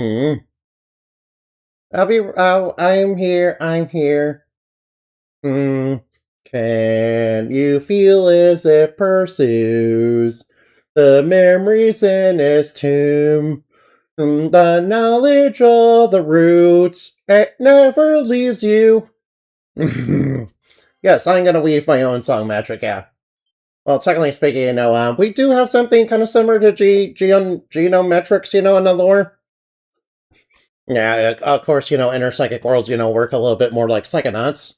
Hmm. I'm here. I'm here. Hmm. Can you feel as it pursues the memories in its tomb? The knowledge of the roots, it never leaves you. Yes, I'm gonna weave my own song magic, yeah. Well, technically speaking, we do have something kind of similar to genometrics, in the lore. Yeah, of course, inner psychic worlds, work a little bit more like psychonauts.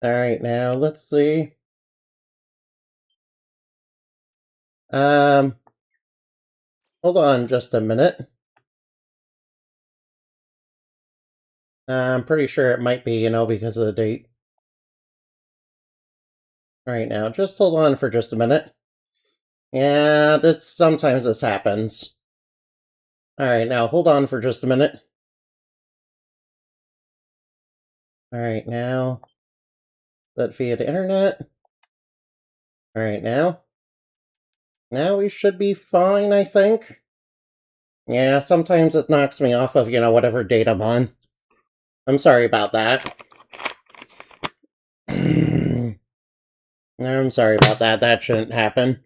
Alright, now, let's see. Um, Hold on just a minute. I'm pretty sure it might be, because of the date. Alright, now, just hold on for just a minute. Yeah, sometimes this happens. Alright, now, hold on for just a minute. Alright, now, that via the internet. Alright, now. Now we should be fine, I think. Yeah, sometimes it knocks me off of, whatever date I'm on. I'm sorry about that. I'm sorry about that. That shouldn't happen.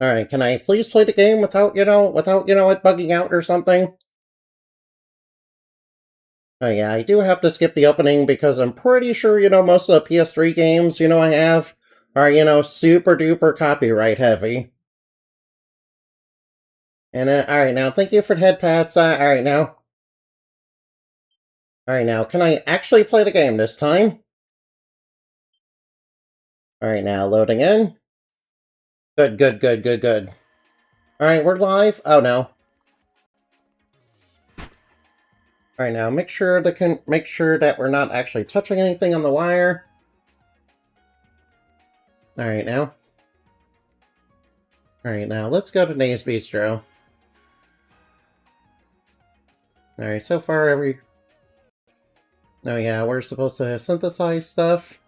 Alright, can I please play the game without, it bugging out or something? Oh yeah, I do have to skip the opening because I'm pretty sure, most of the PS3 games, I have are, super duper copyright heavy. And, alright now, thank you for the head pats, alright now. Alright now, can I actually play the game this time? Alright now, loading in. Good, good, good, good, good. Alright, we're live. Oh no. Alright now, make sure that we're not actually touching anything on the wire. Alright now. Alright now, let's go to Nae's Bistro. Alright, so far oh yeah, we're supposed to synthesize stuff.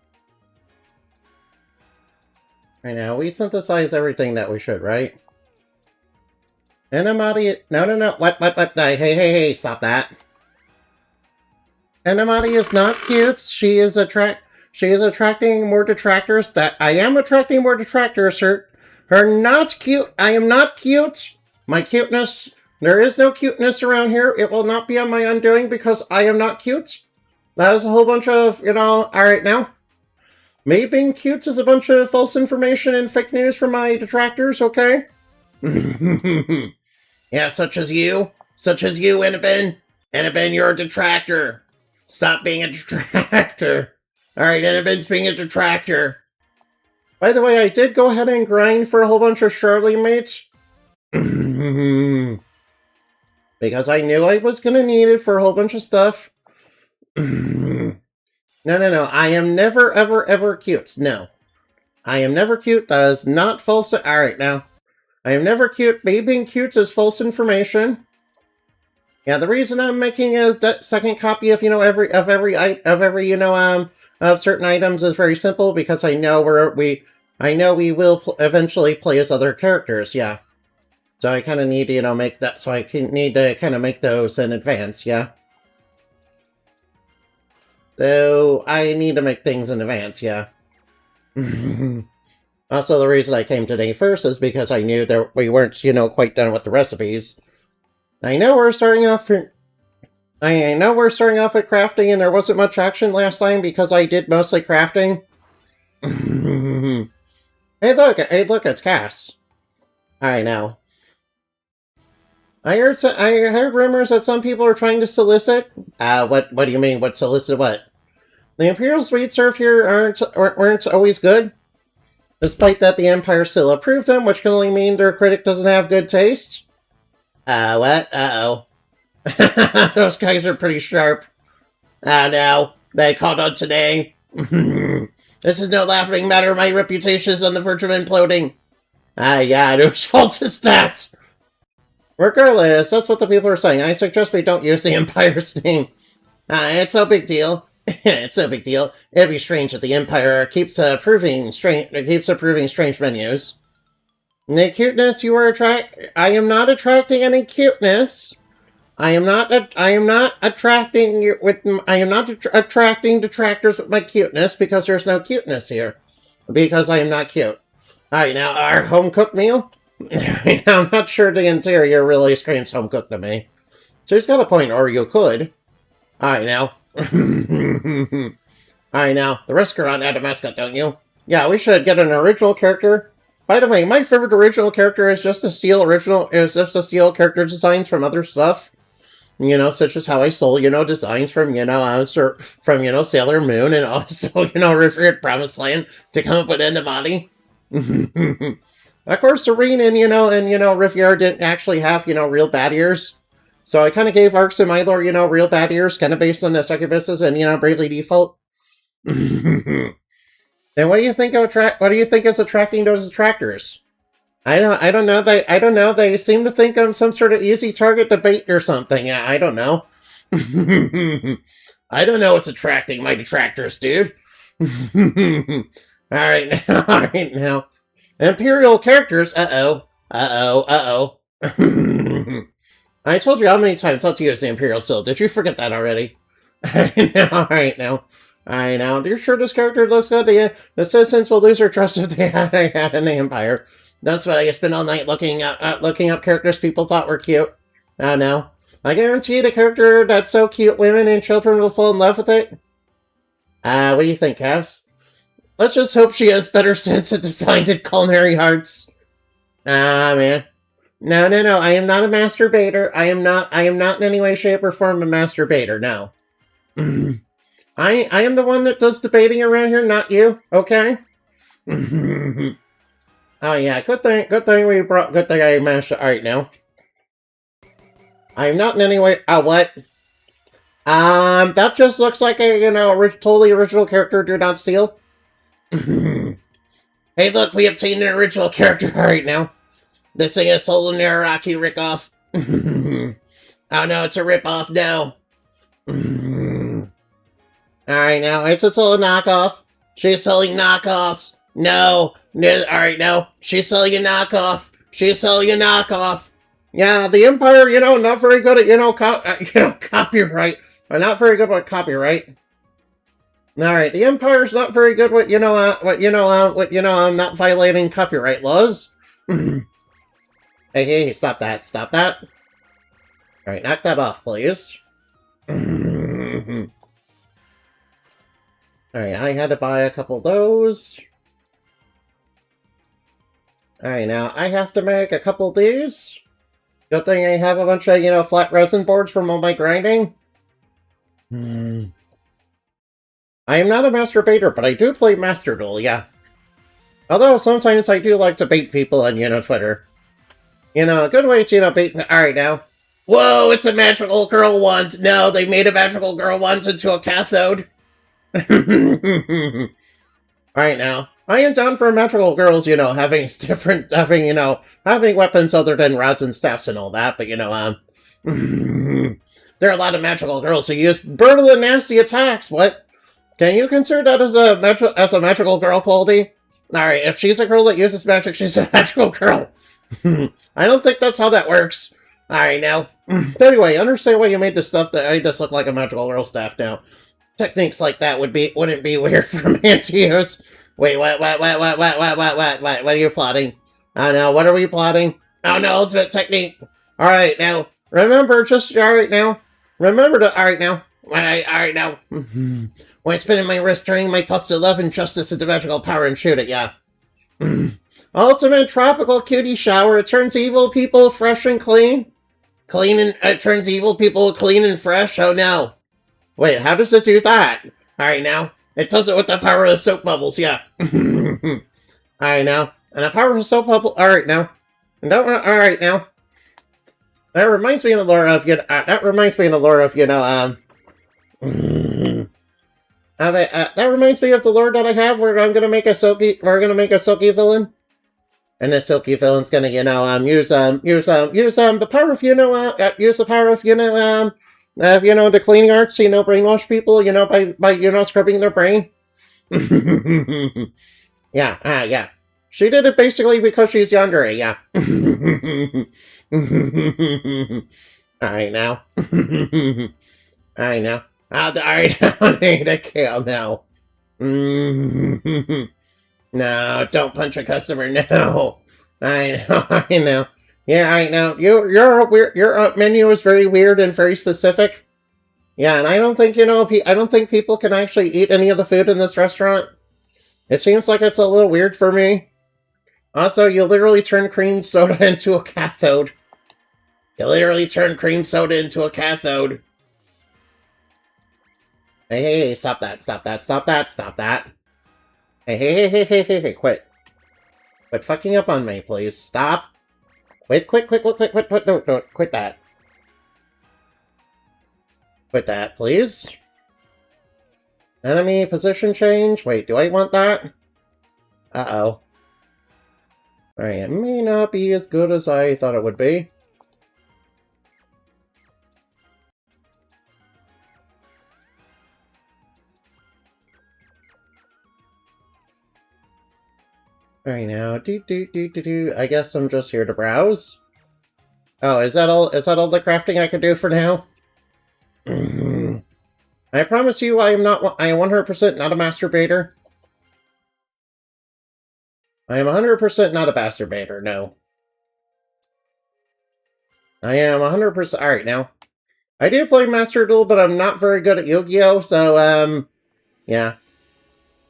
Right now, we synthesize everything that we should, right? Enamati... No. What? Hey, stop that. Enamati is not cute. She is attracting more detractors. That I am attracting more detractors. Her not cute. I am not cute. My cuteness... There is no cuteness around here. It will not be on my undoing because I am not cute. That is a whole bunch of, alright now. Me being cute is a bunch of false information and fake news from my detractors, okay? Yeah, such as you, Annabin. Annabin, you're a detractor. Stop being a detractor. Alright, Annabin's being a detractor. By the way, I did go ahead and grind for a whole bunch of Charlie mates. Because I knew I was gonna need it for a whole bunch of stuff. No. I am never, ever cute. No. I am never cute. That is not false. Alright, now. I am never cute. Me being cute is false information. Yeah, the reason I'm making a second copy of, of certain items is very simple because I know we will eventually play as other characters, yeah. So I kind of need to, make that, so I need to kind of make those in advance, yeah. So, I need to make things in advance, yeah. Also, the reason I came today first is because I knew that we weren't, quite done with the recipes. I know we're starting off at crafting and there wasn't much action last time because I did mostly crafting. Hey look, it's Cass. Alright, now. I heard rumors that some people are trying to solicit. What do you mean? What solicit what? The Imperial sweets served here weren't always good. Despite that, the Empire still approved them, which can only mean their critic doesn't have good taste. What? Uh-oh. Those guys are pretty sharp. No. They called on today. This is no laughing matter. My reputation is on the verge of imploding. Yeah, whose fault is that? Regardless, that's what the people are saying. I suggest we don't use the Empire's name. It's no big deal. It's no big deal. It'd be strange that the Empire keeps approving strange menus. The cuteness you are I am not attracting any cuteness. I am not attracting you with. I am not attracting detractors with my cuteness because there's no cuteness here. Because I am not cute. Alright, now, our home-cooked meal? I'm not sure the interior really screams home-cooked to me. So he's got a point, or you could. Alright, now. Alright, now. The restaurant had a mascot, don't you? Yeah, we should get an original character. By the way, my favorite original character is just to steal character designs from other stuff. You know, such as how I stole, designs from, Sailor Moon, and also, Revered Promised Land to come up with Endamati. Of course, Serene and Riviera didn't actually have, real bat ears. So I kind of gave Arcs and Mylor, real bat ears, kind of based on the succubuses and, Bravely Default. And what do you think is attracting those attractors? I don't know. They seem to think I'm some sort of easy target to bait or something. I don't know. I don't know what's attracting my detractors, dude. Alright now. Imperial characters, uh-oh. I told you how many times not to use the Imperial Seal. Did you forget that already? Alright now. You're sure this character looks good to you? The citizens will lose their trust if they had in the Empire. That's what I spent all night looking up characters people thought were cute. Oh no. I guarantee the character that's so cute women and children will fall in love with it. What do you think, Cass? Let's just hope she has better sense of design than culinary arts. Man. No. I am not a masturbator. I am not in any way, shape, or form a masturbator, no. I am the one that does debating around here, not you, okay? Oh yeah, good thing I managed to, alright now. I'm not in any way, what? That just looks like a, totally original character, do not steal. Hey look, we obtained an original character right now. This thing is Soul Naraki Rickoff. Oh no, it's a ripoff now. Alright now, it's a total knockoff. She's selling knockoffs. No. Alright now, she's selling a knockoff. Yeah, the Empire, not very good at, copyright. Not very good with copyright. Alright, the Empire's not very good with, not violating copyright laws. Hey, stop that. Alright, knock that off, please. Alright, I had to buy a couple of those. Alright, now, I have to make a couple of these. Good thing I have a bunch of, flat resin boards from all my grinding. I am not a masturbator, but I do play Master Duel, yeah. Although, sometimes I do like to bait people on, Twitter. A good way to, bait... Alright, now. Whoa, it's a magical girl wand! No, they made a magical girl wand into a cathode! Alright, now. I am down for magical girls, having weapons other than rods and staffs and all that, but, there are a lot of magical girls who use brutal and nasty attacks, what? Can you consider that as a magical girl quality? Alright, if she's a girl that uses magic, she's a magical girl. I don't think that's how that works. Alright, now. Anyway, understand why you made this stuff that I just look like a magical girl staff now. Techniques like that wouldn't be weird for me to use. Wait, what are you plotting? Oh no, what are we plotting? Oh no, ultimate technique. Alright, now. Remember, alright now. Alright now. When spinning my wrist, turning my thoughts to love and justice into magical power and shoot it, yeah. Ultimate tropical cutie shower. It turns evil people fresh and clean. It turns evil people clean and fresh? Oh no. Wait, how does it do that? Alright now. It does it with the power of soap bubbles, yeah. Alright now. And the power of soap bubble. Alright now. Alright now. That reminds me of the lore of, that reminds me of the that I have where I'm gonna make a Silky villain. And the Silky villain's gonna, use the power of, If, the cleaning arts, brainwash people, by scrubbing their brain. Yeah, yeah. She did it basically because she's younger, yeah. Alright now. Alright now. Alright now, I need a kill now. No, don't punch a customer, no. I know. Yeah, I know. Your menu is very weird and very specific. Yeah, and I don't think, I don't think people can actually eat any of the food in this restaurant. It seems like it's a little weird for me. Also, you literally turn cream soda into a cathode. You literally turn cream soda into a cathode. Hey, stop that, stop that, stop that, stop that. Hey, quit. Quit fucking up on me, please. Stop. Quit, no, quit that. Quit that, please. Enemy position change? Wait, do I want that? Uh-oh. Alright, it may not be as good as I thought it would be. Alright now, I guess I'm just here to browse. Oh, is that all the crafting I can do for now? I promise you I am 100% not a masturbator. I am 100% not a masturbator, no. I am 100%... Alright, now. I do play Master Duel, but I'm not very good at Yu-Gi-Oh!, so, yeah.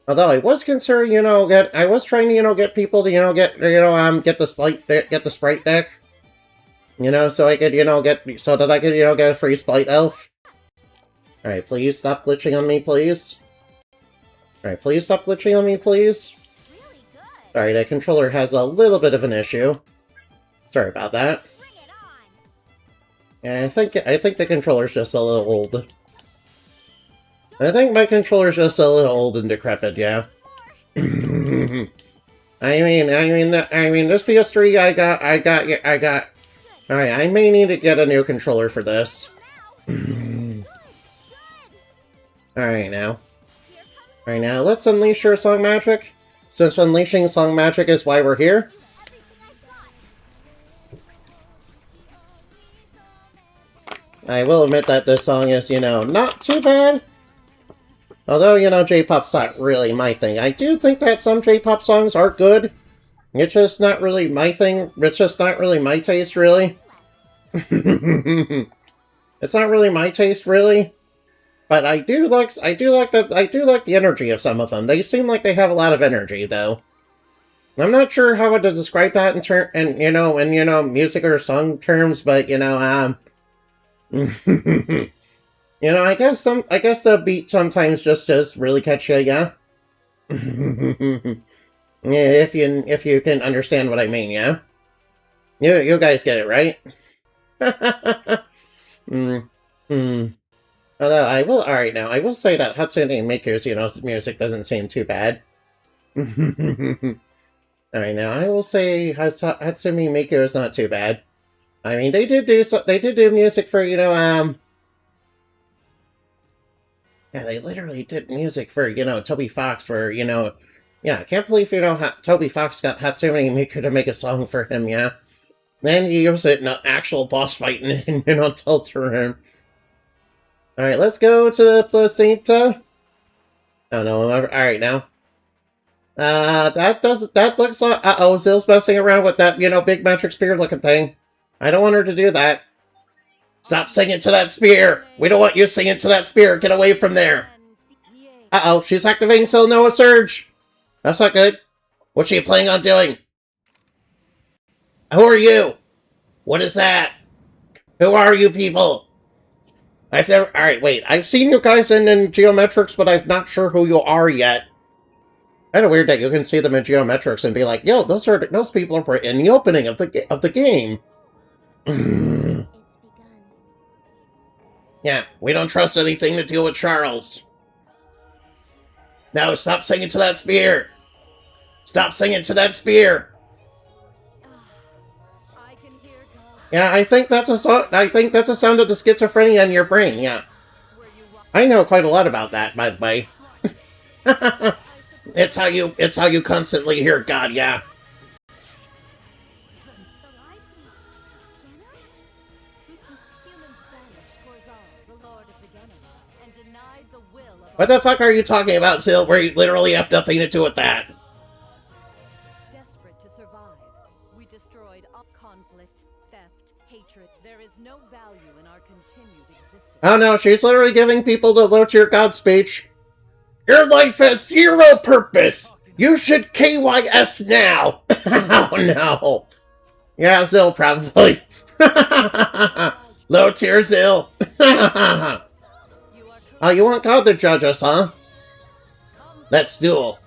Although I was considering, I was trying to, get people to, get the Sprite deck. So I could, so that I could, get a free Sprite Elf. Alright, please stop glitching on me, please. Alright, please stop glitching on me, please. Alright, that controller has a little bit of an issue. Sorry about that. Yeah, I think the controller's just a little old. I think my controller's just a little old and decrepit, yeah. I mean, this PS3 I got. Alright, I may need to get a new controller for this. Alright now. Alright now, let's unleash your song magic. Since unleashing song magic is why we're here. I will admit that this song is, not too bad. Although, J-pop's not really my thing. I do think that some J-pop songs are good. It's just not really my thing. It's just not really my taste, really. It's not really my taste, really. But I do like the energy of some of them. They seem like they have a lot of energy, though. I'm not sure how to describe that in music or song terms, but I guess the beat sometimes just does really catch you, yeah. Yeah, if you can understand what I mean, yeah. You guys get it, right? Although alright now, I will say that Hatsune Miku's, music doesn't seem too bad. Alright now, I will say Hatsune Miku is not too bad. I mean, they did do music for, yeah, they literally did music for, Toby Fox for, yeah, I can't believe, Toby Fox got Hatsune Miku to make a song for him, yeah. Then he used it in an actual boss fight in, Deltarune. Alright, let's go to the placenta. Oh no, alright now. That looks like, uh-oh, Zill's messing around with that, big magic spear looking thing. I don't want her to do that. Stop singing to that spear! We don't want you singing to that spear! Get away from there! Uh-oh, she's activating Nosurge! That's not good. What's she planning on doing? Who are you? What is that? Who are you people? Alright, wait. I've seen you guys in Geometrics, but I'm not sure who you are yet. Kind of weird that you can see them in Geometrics and be like, yo, those people are in the opening of the game. Yeah, we don't trust anything to deal with Charles. No, stop singing to that spear! Stop singing to that spear! Yeah, I think that's a sound of the schizophrenia in your brain, yeah. I know quite a lot about that, by the way. It's how you constantly hear God, yeah. What the fuck are you talking about, Sil, where you literally have nothing to do with that? Desperate to survive, we destroyed all conflict, theft, hatred. There is no value in our continued existence. Oh no, she's literally giving people the low tier God speech. Your life has zero purpose! You should KYS now! Oh no. Yeah, Sil, probably. Low tier Sil. Oh, you want God to judge us, huh? Let's duel.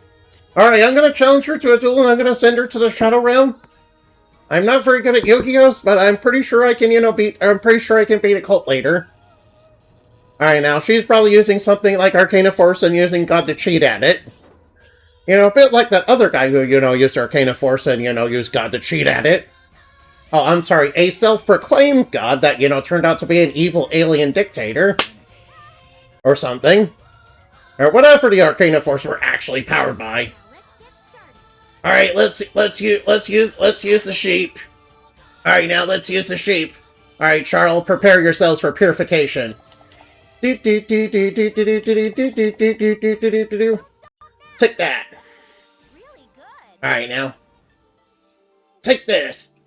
Alright, I'm gonna challenge her to a duel and I'm gonna send her to the Shadow Realm. I'm not very good at Yu-Gi-Oh!, but I'm pretty sure I can, beat a cult later. Alright, now, she's probably using something like Arcana Force and using God to cheat at it. A bit like that other guy who, used Arcana Force and, used God to cheat at it. Oh, I'm sorry, a self-proclaimed God that, turned out to be an evil alien dictator. Or something. Or whatever the Arcana Force were actually powered by. Alright, let's use the sheep. Alright, now let's use the sheep. Alright, Charles, prepare yourselves for purification. Take that. Alright, now. Take this.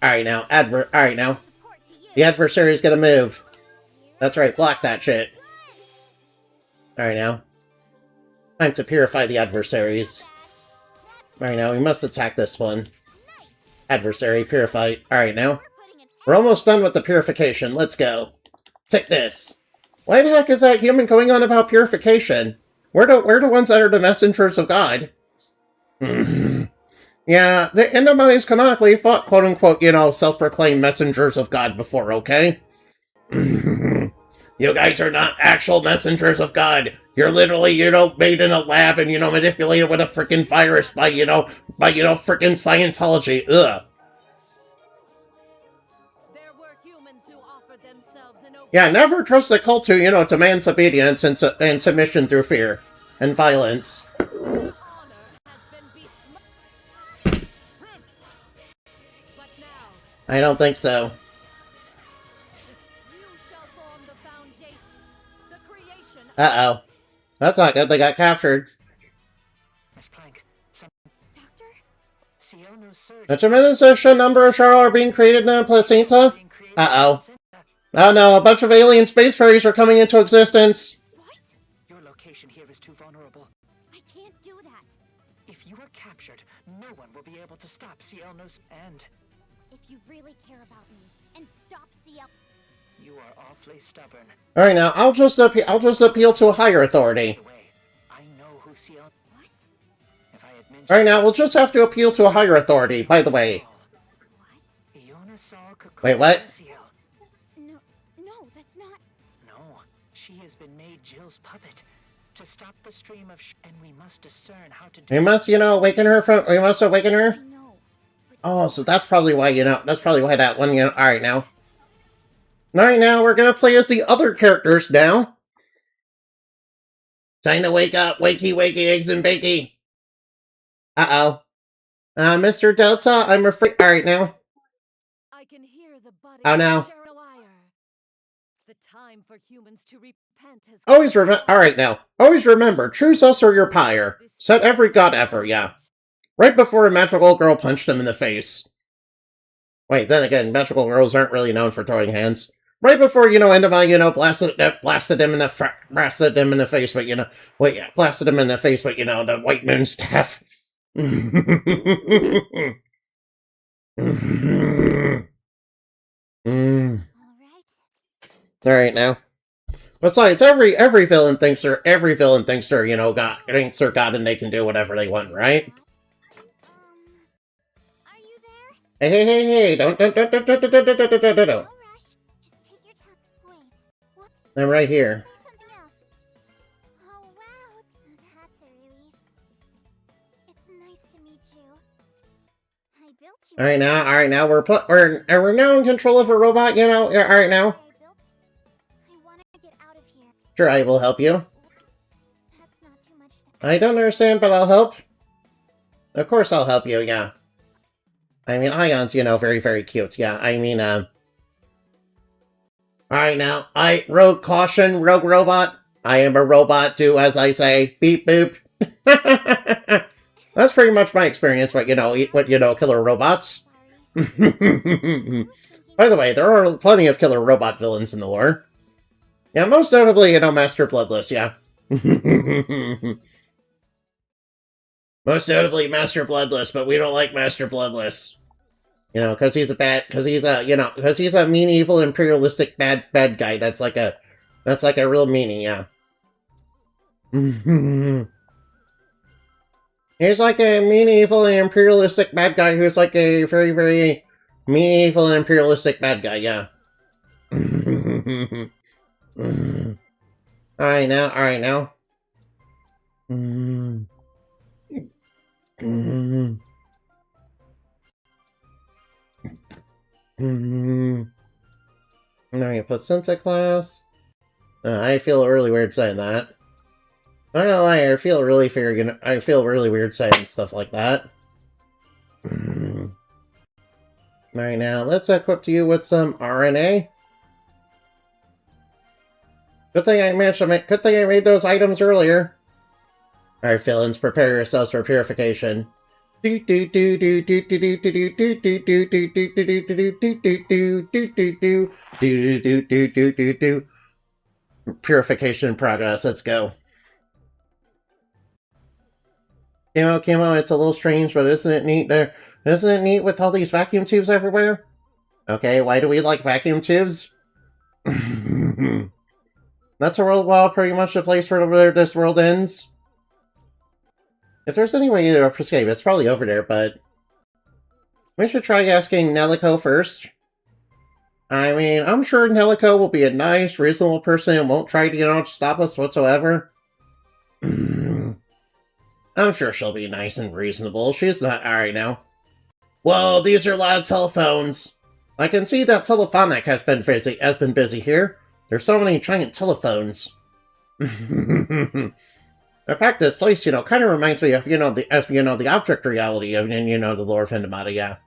Alright, now. Alright, now. The adversary's gonna move. That's right, block that shit. Alright, now. Time to purify the adversaries. Alright, now, we must attack this one. Adversary, purify. Alright, now. We're almost done with the purification. Let's go. Take this. Why the heck is that human going on about purification? We're the ones that are the messengers of God. Yeah, the Endomines canonically fought quote-unquote, self-proclaimed messengers of God before, okay? You guys are not actual messengers of God. You're literally, made in a lab and, manipulated with a frickin' virus by frickin' Scientology. Ugh. Yeah, never trust a cult who, demands obedience and submission through fear and violence. I don't think so. Uh-oh. That's not good. They got captured. A tremendous number of Charlotte are being created in the placenta. Uh-oh. Oh no, a bunch of alien space fairies are coming into existence. What? Your location here is too vulnerable. I can't do that. If you are captured, no one will be able to stop Nosurge and... If you really care about me and stop CL... You are awfully stubborn. Alright, now, I'll just appeal to a higher authority. I know who CL... What? If I had mentioned... Alright, now, we'll just have to appeal to a higher authority, by the way. What? Wait, what? No, that's not... No, she has been made Jill's puppet. To stop the stream of and we must discern how to do... We must, awaken her from... We must awaken her? I know. Oh, so that's probably why, that's probably why that one, Alright, now. Alright, now, we're gonna play as the other characters now. Time to wake up, wakey, wakey, eggs and bakey. Uh-oh. Mr. Delta, I'm afraid... Alright, now. I can hear the body Oh, no. The time for humans to repent has... Always remember... Alright, now. Always remember, choose us or your pyre. Set every god ever, yeah. Right before a magical girl punched him in the face. Wait, then again, magical girls aren't really known for throwing hands. Right before, Endomine, blasted him in the face, but, blasted him in the face with, the White Moon staff. Alright, now. Besides, every villain thinks they're, God, thinks they're God and they can do whatever they want, right? Are you there? Hey, don't. No rush. Just take your time. Wait. What? I'm right here. Say something else. Oh, wow. That's a relief. It's nice to meet you. Alright now, we're now in control of a robot, you know? Alright now. Sure, I will help you. I don't understand, but I'll help. Of course I'll help you, yeah. I mean, Ion's, you know, very, very cute, yeah. I mean, Alright now, rogue caution, rogue robot. I am a robot, do as I say. Beep boop. That's pretty much my experience with, killer robots. By the way, there are plenty of killer robot villains in the lore. Yeah, most notably, Master Bloodless, yeah. Most notably Master Bloodless, but we don't like Master Bloodless. Because he's a mean, evil, imperialistic bad guy. That's like a real meanie, yeah. He's like a mean, evil, and imperialistic bad guy who's like a very, very mean, evil, and imperialistic bad guy, yeah. Alright now. Now you put Senta class. I feel really weird saying that. Not gonna lie, I feel really weird saying stuff like that. Alright now, let's equip you with some RNA. Good thing I made those items earlier. Alright, villains, prepare yourselves for purification. Purification in progress, let's go. Kimo, it's a little strange, but isn't it neat there? Isn't it neat with all these vacuum tubes everywhere? Okay, why do we like vacuum tubes? That's a world, well, pretty much the place where this world ends. If there's any way to escape, it's probably over there, but... we should try asking Nelico first. I mean, I'm sure Nelico will be a nice, reasonable person and won't try to, stop us whatsoever. I'm sure she'll be nice and reasonable. She's not alright now. Whoa, these are a lot of telephones. I can see that telephonic has been busy here. There's so many giant telephones. In fact, this place, kind of reminds me of, the object reality of, the lore of Hindamata, yeah.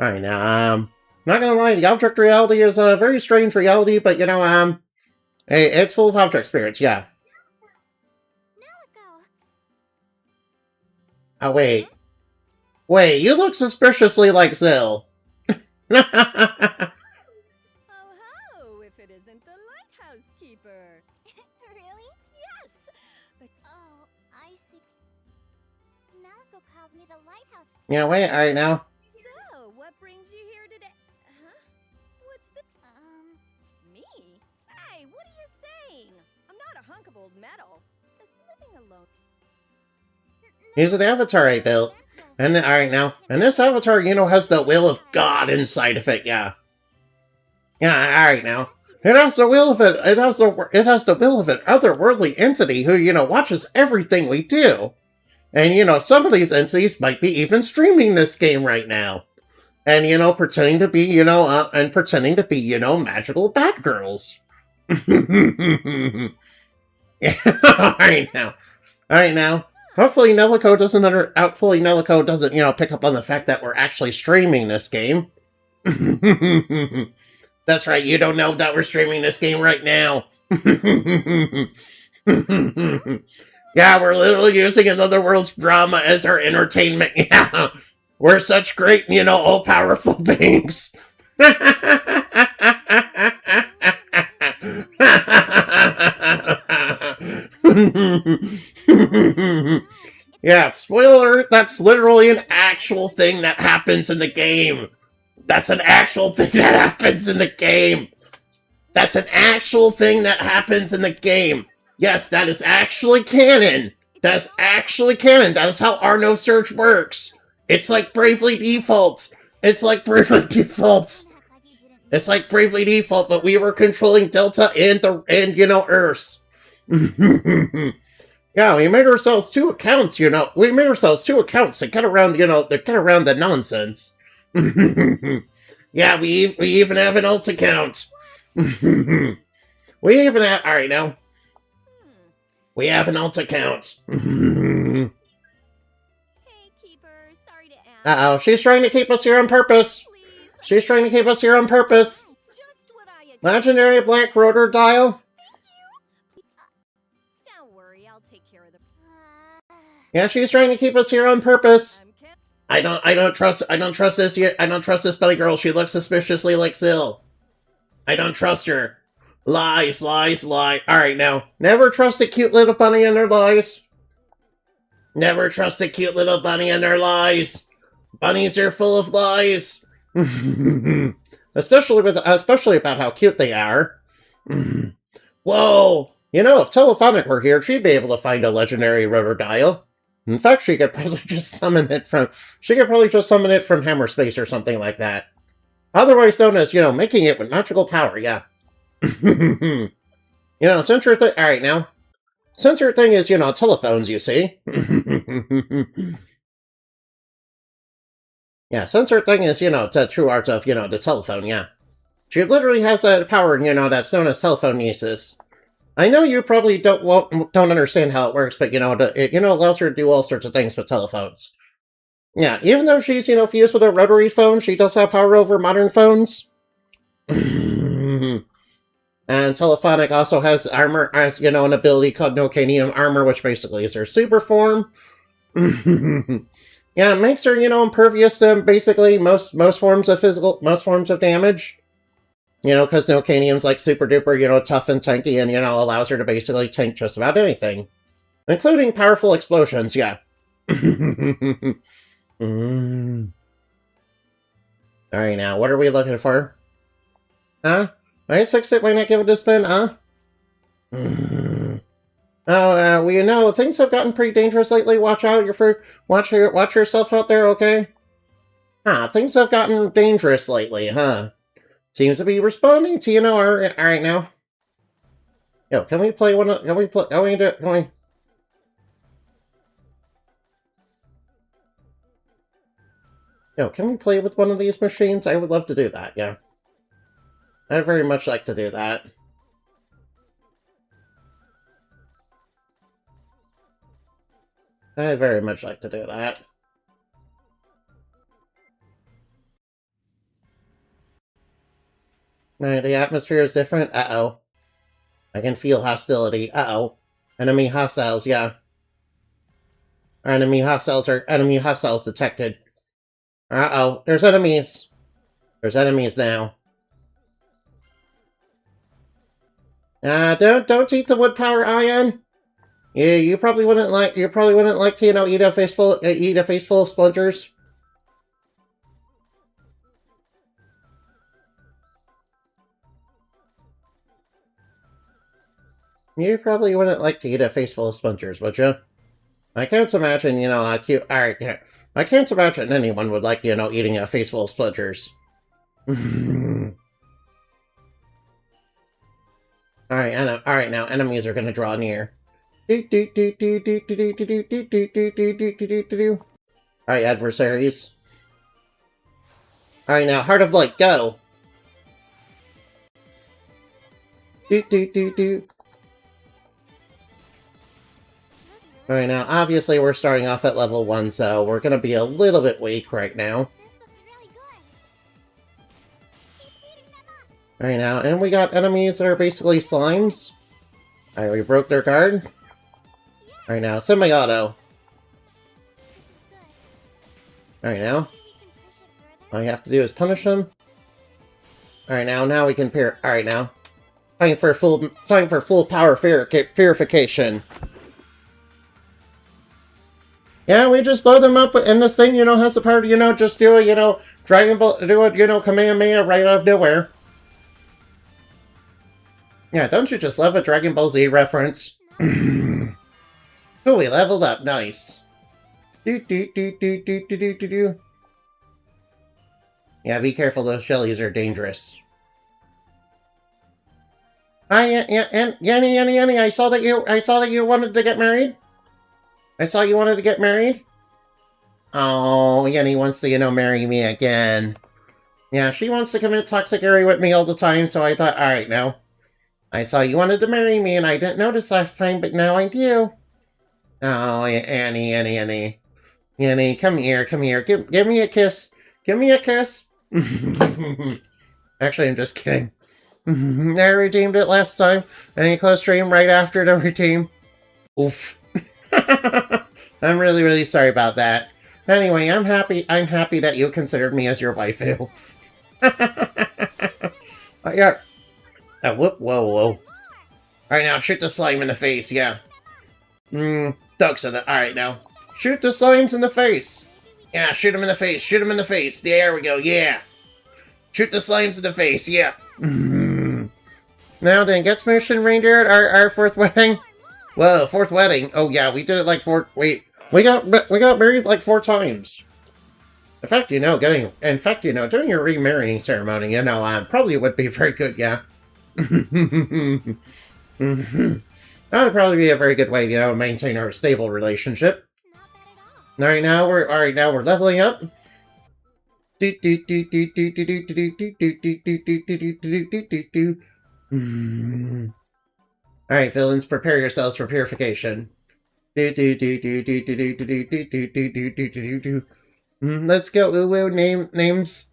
Alright, now, not gonna lie, the object reality is a very strange reality, but, it's full of object spirits, yeah. Oh, wait. Wait, you look suspiciously like Zill. Oh ho, if it isn't the lighthouse keeper. Really? Yes, but Oh, I see. Nalico calls me the lighthouse. Yeah, wait, alright now. so what brings you here today? Huh? What's the me? Hey, what are you saying? I'm not a hunk of old metal. Just living alone. He's an avatar I built. And alright now. And this avatar, has the will of God inside of it, yeah. Yeah, alright now. It has the will of it. It has the will of an otherworldly entity who, watches everything we do. And, some of these entities might be even streaming this game right now. And, pretending to be, magical bad girls. Yeah, alright now. Alright now. Hopefully Nelico doesn't, pick up on the fact that we're actually streaming this game. That's right, you don't know that we're streaming this game right now. Yeah, we're literally using another world's drama as our entertainment. Yeah, we're such great, all-powerful beings. Yeah, spoiler alert, that's literally an actual thing that happens in the game. That's an actual thing that happens in the game. That's an actual thing that happens in the game. Yes, that is actually canon. That's actually canon. That is how our Nosurge works. It's like Bravely Default. It's like Bravely Default. It's like Bravely Default, but we were controlling Delta and Earths. Yeah, we made ourselves 2 accounts, you know. We made ourselves 2 accounts to get around, you know, to get around the nonsense. Yeah, we even have an alt account. We even have... Alright, now. We have an alt account. Hey, Keeper. Sorry to ask. Uh-oh, she's trying to keep us here on purpose. Please. She's trying to keep us here on purpose. Just what I expected. Legendary black rotor dial. Don't worry, I'll take care of the. Yeah, she's trying to keep us here on purpose. I'm Ken. I don't trust this bunny girl. She looks suspiciously like Zill. I don't trust her. Lies. Alright, now. Never trust a cute little bunny and their lies. Never trust a cute little bunny and their lies. Bunnies are full of lies. especially about how cute they are. Whoa! You know, if Telephonic were here, she'd be able to find a legendary rotor dial. In fact, she could probably just summon it from Hammer Space or something like that. Otherwise known as, you know, making it with magical power, yeah. You know, since her thing... Alright, now. Since her thing is, you know, telephones, you see. Yeah, since her thing is, you know, the true art of, you know, the telephone, yeah. She literally has that power, you know, that's known as telephonesis. I know you probably don't understand how it works, but, you know, it allows her to do all sorts of things with telephones. Yeah, even though she's, you know, fused with a rotary phone, she does have power over modern phones. And Telephonic also has armor, as, you know, an ability called Nocanium Armor, which basically is her super form. Yeah, it makes her, you know, impervious to basically most forms of damage. You know, because Nocanium's like super duper, you know, tough and tanky, and, you know, allows her to basically tank just about anything. Including powerful explosions, yeah. Alright, now, what are we looking for? Huh? Nice fix it, why not give it a spin, huh? Oh, well, you know, things have gotten pretty dangerous lately. Watch out, watch yourself out there, okay? Things have gotten dangerous lately, huh? Seems to be responding to, you know, alright now. Yo, can we play one of, can we Yo, can we play with one of these machines? I would love to do that, yeah. I'd very much like to do that. I'd very much like to do that. The atmosphere is different? Uh-oh. I can feel hostility. Uh-oh. Enemy hostiles, yeah. Enemy hostiles detected. Uh-oh. There's enemies. There's enemies now. Don't eat the wood power ion. Yeah, you probably wouldn't like to, you know, eat a face full of splinters. You probably wouldn't like to eat a face full of splinters, would you? I can't imagine, you know, I can't imagine anyone would like, you know, eating a face full of splinters. Alright, now, enemies are gonna draw near. Alright, adversaries. Alright, now, Heart of Light, go! Alright, now, obviously we're starting off at level 1, so we're gonna be a little bit weak right now. Alright, now, and we got enemies that are basically slimes. Alright, we broke their guard. Alright, now, semi-auto. Alright, now. All you have to do is punish them. Alright, now we can pair. Alright, now. Time for full power purification. Yeah, we just blow them up, and this thing, you know, has the power to, you know, just do a, you know, Dragon Ball, do a, you know, Kamehameha right out of nowhere. Yeah, don't you just love a Dragon Ball Z reference? Cool, we leveled up, nice. Yeah, be careful, those shellies are dangerous. Yeah, and Yenny, I saw that you wanted to get married. I saw you wanted to get married. Oh, Yenny wants to, marry me again. Yeah, she wants to commit toxicary with me all the time, so I thought, alright, now. I saw you wanted to marry me, and I didn't notice last time, but now I do. Oh, Annie. Annie, come here. Give me a kiss. Give me a kiss. Actually, I'm just kidding. I redeemed it last time, and you closed stream right after the redeem. Oof. I'm really, really sorry about that. Anyway, I'm happy that you considered me as your waifu. Yeah. Whoa. Alright, now, shoot the slime in the face, yeah. Ducks in it. Alright, now. Shoot the slimes in the face! Yeah, shoot him in the face, There we go, yeah! Shoot the slimes in the face, yeah! Now then, get smooshed and reindeer at our fourth wedding? Whoa, fourth wedding? Oh yeah, we did it like we got married like 4 times. In fact, doing your remarrying ceremony, probably would be very good, yeah. That would probably be a very good way, to maintain our stable relationship. Alright, now we're leveling up. Alright, villains, prepare yourselves for purification. Let's go, names.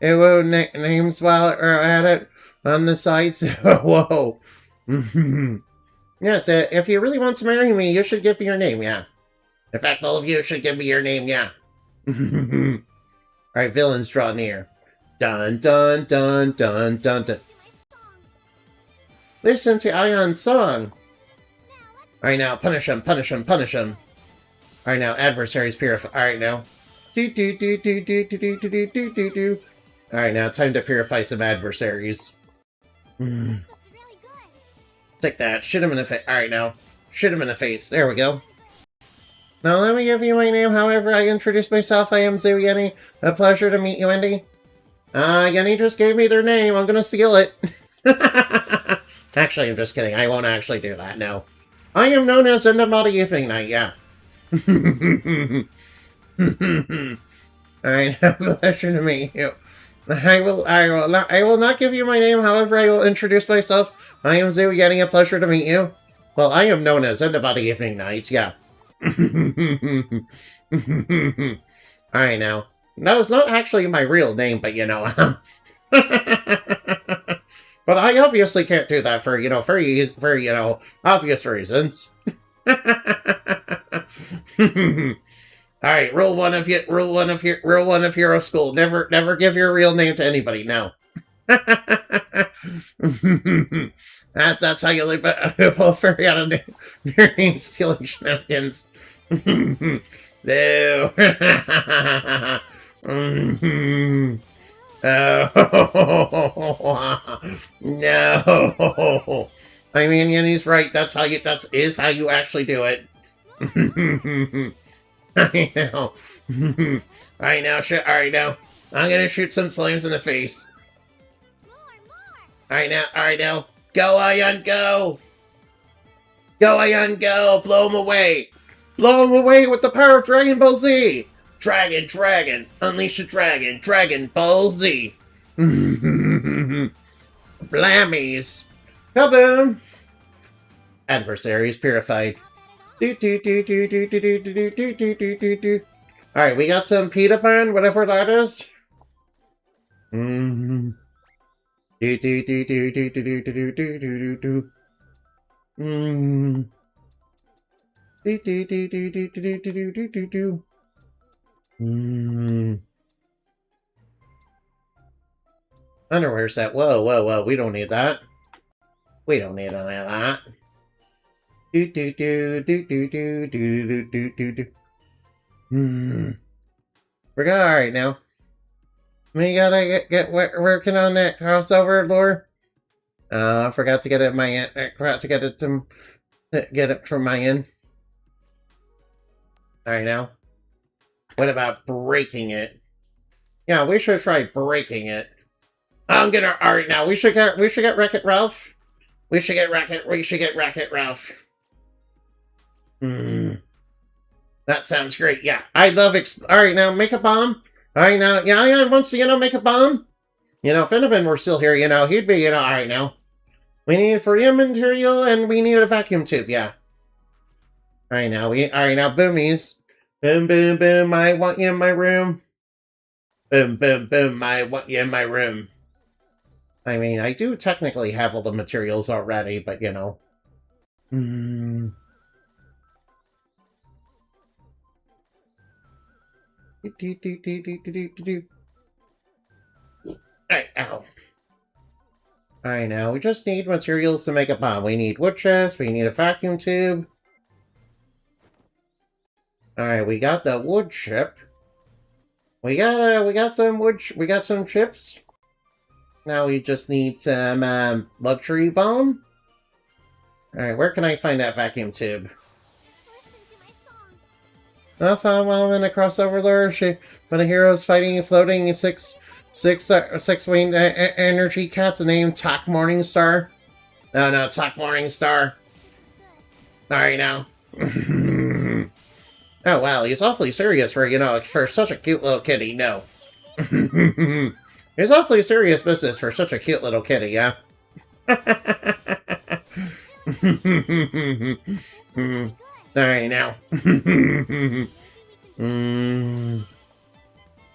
Names while we're at it on the sides. Whoa. Yes, if you really want to marry me, you should give me your name, yeah. In fact, all of you should give me your name, yeah. Alright, villains, draw near. Dun dun dun dun dun dun. Listen to Ion's song. Alright, now, punish him. Alright, now, adversaries purify. Alright, now. Alright, now, time to purify some adversaries. Take that. Shoot him in the face. Alright, now. Shoot him in the face. There we go. Now, let me give you my name. However, I introduce myself. I am Zoo Yenny. A pleasure to meet you, Indy. Yenny just gave me their name. I'm gonna steal it. Actually, I'm just kidding. I won't actually do that, no. I am known as Unborn Evening Night, yeah. Alright, a pleasure to meet you. I will not give you my name, however, I will introduce myself. I am Zoo Yenny, a pleasure to meet you. Well, I am known as Unborn Evening Nights, yeah. Alright, now. That is not actually my real name, but but I obviously can't do that for, very, obvious reasons. Alright, rule one of hero school. Never give your real name to anybody, no. That's how you live both fairy out of your name stealing shenanigans. No. No. I mean, Yenny's right. That is how you actually do it. I know. Alright now. I'm gonna shoot some slimes in the face. Alright now. Go, Ion, go! Go, Ion, go! Blow him away! Blow him away with the power of Dragon Ball Z! Dragon! Unleash the dragon! Dragon Ball Z! Blammies! Kaboom! Adversaries purified. Alright, we got some peanut butter, whatever that is. Underwear set. Whoa. We don't need that. We don't need any of that. We're good. Alright now. We gotta get working on that crossover lore. I forgot to get it from my end. Alright now. What about breaking it? Yeah, we should try breaking it. I'm gonna. All right, now we should get Wreck-It Ralph. We should get Wreck-It Ralph. That sounds great. Yeah, I love. All right, now make a bomb. All right, now, yeah, wants to make a bomb. If Enderman were still here, he'd be, all right, now. We need Freon material, and we need a vacuum tube, yeah. All right, now, boomies. Boom, boom, boom, I want you in my room. Boom, boom, boom, I want you in my room. I mean, I do technically have all the materials already, but, Alright, ow. Alright, now, we just need materials to make a bomb. We need wood chips, we need a vacuum tube. Alright, we got the wood chip. We got some chips. Now we just need some, luxury bomb. Alright, where can I find that vacuum tube? I found while I'm in a crossover lure. When a hero is fighting and floating six-winged energy cats named Talk Morningstar. No, Talk Morningstar. Alright, now. Oh, wow, he's awfully serious for such a cute little kitty, no. He's awfully serious business for such a cute little kitty, yeah? Alright, now.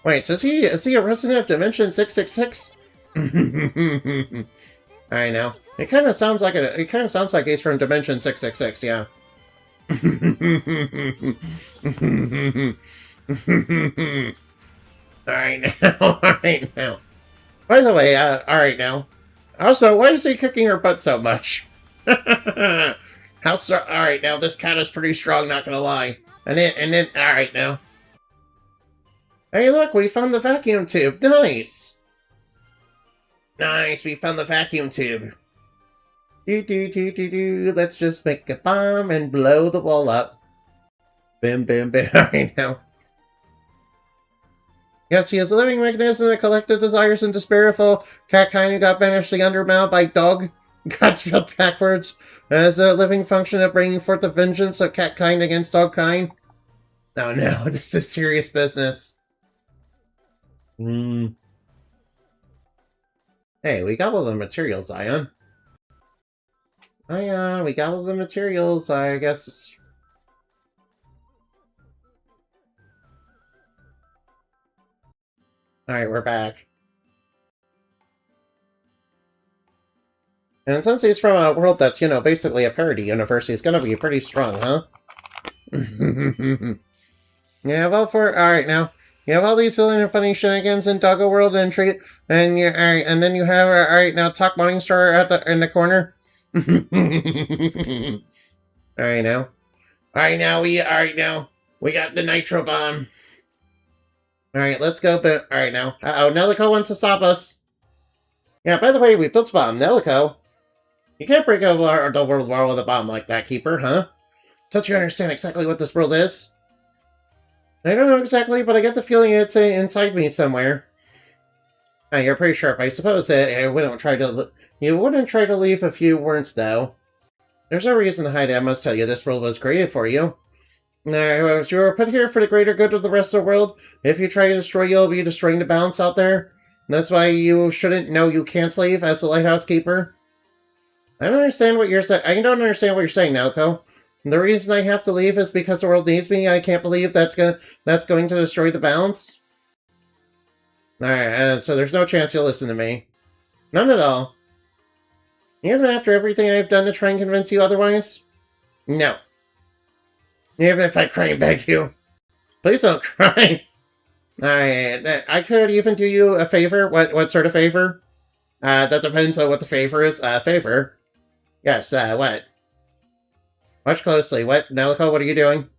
Wait, is he a resident of Dimension 666? Alright, now. It kind of sounds like he's from Dimension 666, yeah. Alright now. By the way, alright now. Also, why is he kicking her butt so much? Alright now, this cat is pretty strong, not gonna lie. And then, alright now. Hey look, we found the vacuum tube. Nice! Nice, we found the vacuum tube. Let's just make a bomb and blow the wall up. Bim, bim, bim. Alright now. Yes, he is a living mechanism that collective desires and despairful cat kind who got banished the undermount by dog. Got spelled backwards. As a living function of bringing forth the vengeance of cat kind against dog kind. Oh no, this is serious business. Hey, we got all the materials, Ion. Ion, we got all the materials, I guess. Alright, we're back. And since he's from a world that's, basically a parody universe, he's gonna be pretty strong, huh? Yeah, well, alright now. You have all these villain and funny shenanigans in Doggo World and alright, and then you have, alright now, Talk Morningstar in the corner. Alright now. Alright now, we got the Nitro Bomb. Alright, let's go, but alright now. Uh-oh, Nelico wants to stop us. Yeah, by the way, we built a bomb. Nelico. You can't break over the world war with a bomb like that, Keeper, huh? Don't you understand exactly what this world is? I don't know exactly, but I get the feeling it's inside me somewhere. You're pretty sharp. I suppose you wouldn't try to leave if you weren't, though. There's no reason to hide it, I must tell you. This world was created for you. You were put here for the greater good of the rest of the world. If you try to destroy, you'll be destroying the balance out there. That's why you shouldn't know you can't leave as the lighthouse keeper. I don't understand what you're saying. I don't understand what you're saying, Nalco. The reason I have to leave is because the world needs me. I can't believe that's going to destroy the balance. Alright, so there's no chance you'll listen to me. None at all. Even after everything I've done to try and convince you otherwise? No. Even if I cry and beg you. Please don't cry. Alright, I could even do you a favor. What sort of favor? That depends on what the favor is. Favor? Yes, what? Watch closely. What? Nelico, what are you doing?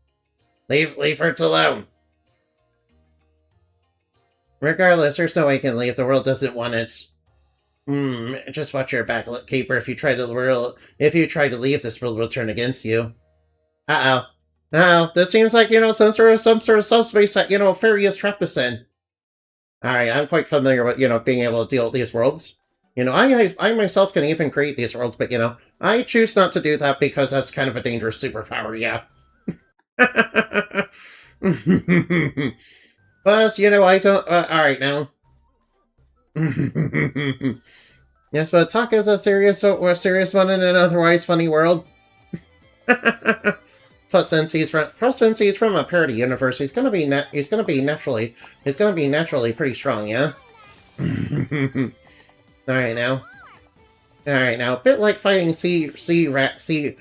Leave Hertz alone. Regardless, there's no way you can leave. The world doesn't want it. Just watch your back, Keeper. If you try to leave, this world will turn against you. Uh-oh. Uh-oh. This seems like, some sort of subspace that, Fairy has trapped us in. Alright, I'm quite familiar with, being able to deal with these worlds. I myself can even create these worlds, but, I choose not to do that because that's kind of a dangerous superpower, yeah. Plus, I don't... alright, now. Yes, but Taka's a serious one in an otherwise funny world. Plus, since he's from a parody universe, he's gonna be naturally pretty strong, yeah. Alright now. Alright now, a bit like fighting sea ratty,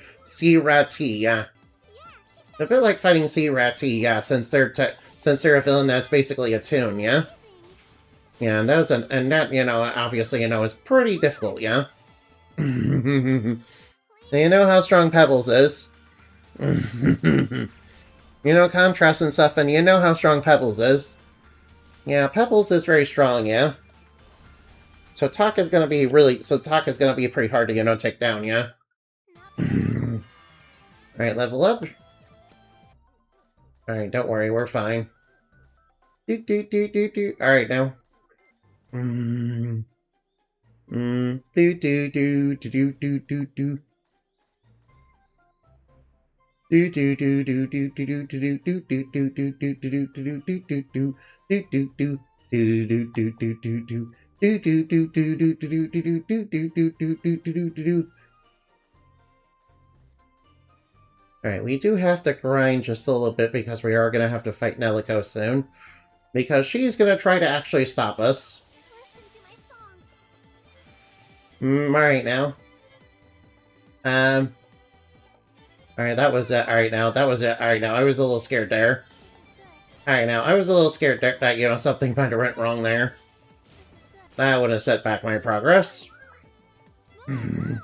yeah. A bit like fighting sea ratty, yeah, since they're a villain that's basically a toon, yeah? Yeah, and that, obviously, is pretty difficult, yeah? You know how strong Pebbles is. Contrast and stuff, and you know how strong Pebbles is. Yeah, Pebbles is very strong, yeah? So Taka's gonna be pretty hard to, take down, yeah? Alright, level up. Alright, don't worry, we're fine. Alright, now. Alright, we do have to grind just a little bit because we are going to have to fight Neliko soon. Because she's going to try to actually stop us. Alright now. Alright, that was it. Alright now, that was it. Alright now, I was a little scared there. Alright now, I was a little scared that, something kind of went wrong there. That would have set back my progress. Alright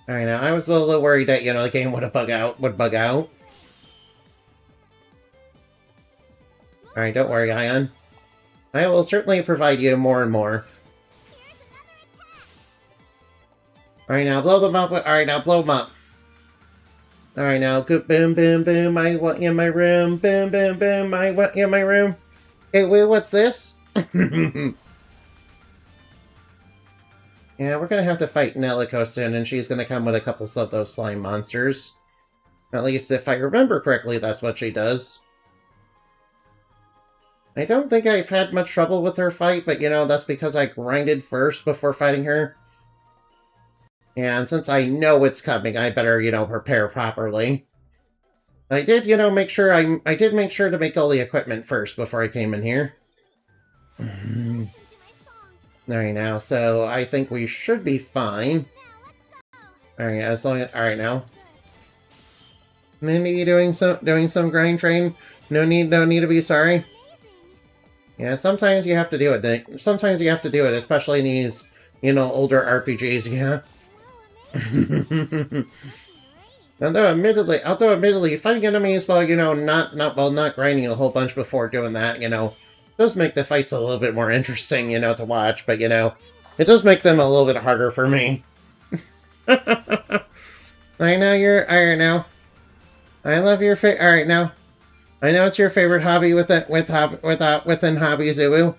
now, I was a little worried that, the game would bug out. Alright, don't worry, Ion. I will certainly provide you more and more. Alright now, blow them up. Alright now, blow them up. Alright now, good boom, boom, boom, I want you in my room. Boom, boom, boom, I want you in my room. Hey, wait, what's this? Yeah, we're gonna have to fight Neliko soon, and she's gonna come with a couple of those slime monsters. At least, if I remember correctly, that's what she does. I don't think I've had much trouble with her fight, but, that's because I grinded first before fighting her. And since I know it's coming, I better, prepare properly. I did, make sure to make all the equipment first before I came in here. Alright now, so I think we should be fine. Alright, as long as alright now. Mindy, doing some grind train? No need to be sorry. Yeah, sometimes you have to do it. Sometimes you have to do it, especially in these, older RPGs, yeah. Although admittedly, fighting enemies while, not grinding a whole bunch before doing that, does make the fights a little bit more interesting, to watch, but, it does make them a little bit harder for me. I know you're... Alright, now. I love your alright, now. I know it's your favorite hobby within Hobby Zulu.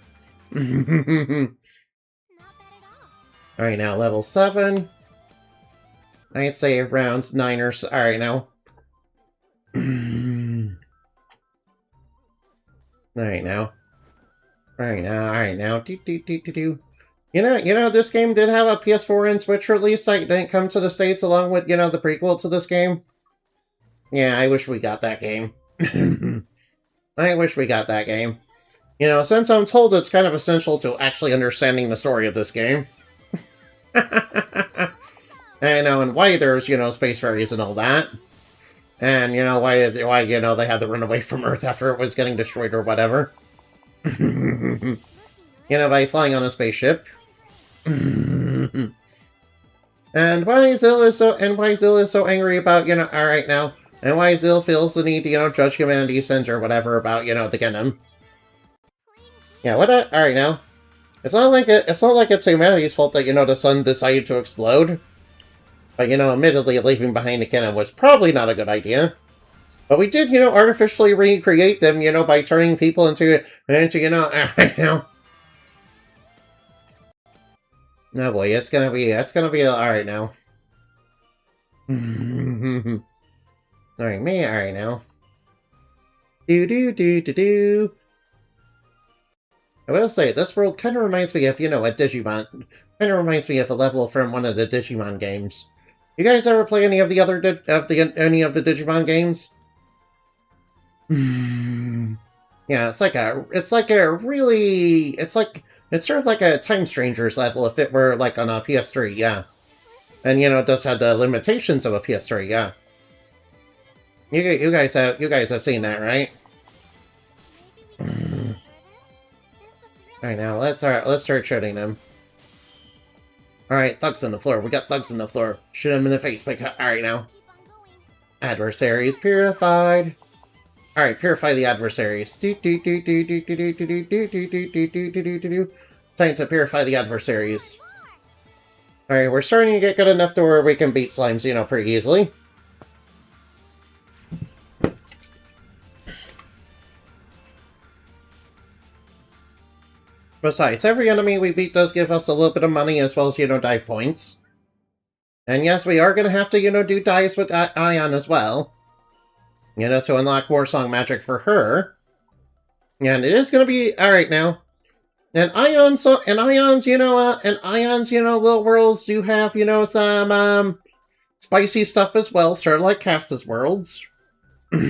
Alright, now, level 7. I'd say around 9 or so. Alright, now. Alright, now. Alright now. This game did have a PS4 and Switch release that didn't come to the States along with, the prequel to this game. Yeah, I wish we got that game. I wish we got that game. Since I'm told it's kind of essential to actually understanding the story of this game. And why there's, space fairies and all that. And, why they had to run away from Earth after it was getting destroyed or whatever. By flying on a spaceship. And why Zill is so angry about, alright now. And why Zill feels the need to, judge humanity's sins or whatever about, the Gundam. Yeah, alright now. It's not like it's humanity's fault that, the sun decided to explode. But, admittedly, leaving behind a cannon was probably not a good idea. But we did, artificially recreate them, by turning people into alright now. Oh boy, that's gonna be alright now. Alright, me, alright now. Do. I will say, this world kind of reminds me of, a Digimon. Kind of reminds me of a level from one of the Digimon games. You guys ever play any of the other any of the Digimon games? Yeah, it's sort of like a Time Strangers level if it were like on a PS3, yeah. And it does have the limitations of a PS3, yeah. You guys have seen that, right? Alright, now let's start shooting them. Alright, thugs on the floor. We got thugs on the floor. Shoot them in the face. Alright, now. Adversaries purified. Alright, purify the adversaries. Time to purify the adversaries. Alright, we're starting to get good enough to where we can beat slimes, pretty easily. Besides, every enemy we beat does give us a little bit of money as well as, dive points. And yes, we are going to have to, do dives with Ion as well. To unlock more song magic for her. And it is going to be alright now. And Ion's, little worlds do have, some, spicy stuff as well, sort of like Cass's worlds. Or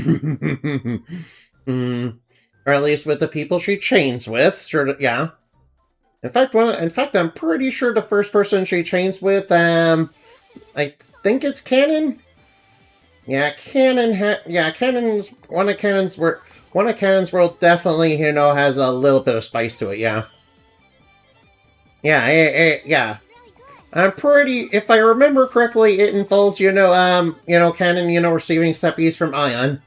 at least with the people she chains with, sort of, yeah. In fact, I'm pretty sure the first person she chains with, I think it's Canon. Yeah, Canon's one of Canon's world definitely, has a little bit of spice to it, yeah. Yeah. I'm pretty, if I remember correctly, it involves, Canon, receiving steppies from Ion.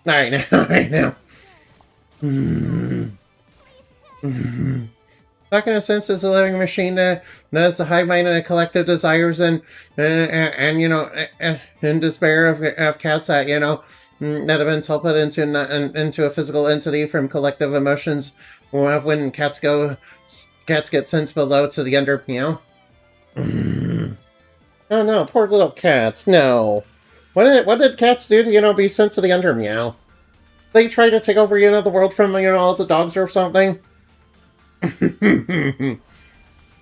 Alright now. Talking in a sense is a living machine that has a hive mind and a collective desires and despair of cats that, that have been tilted into a physical entity from collective emotions when cats get sent below to the under, Oh no, poor little cats, no. What did cats do to, be sent to the under, meow? They try to take over, the world from, all the dogs or something?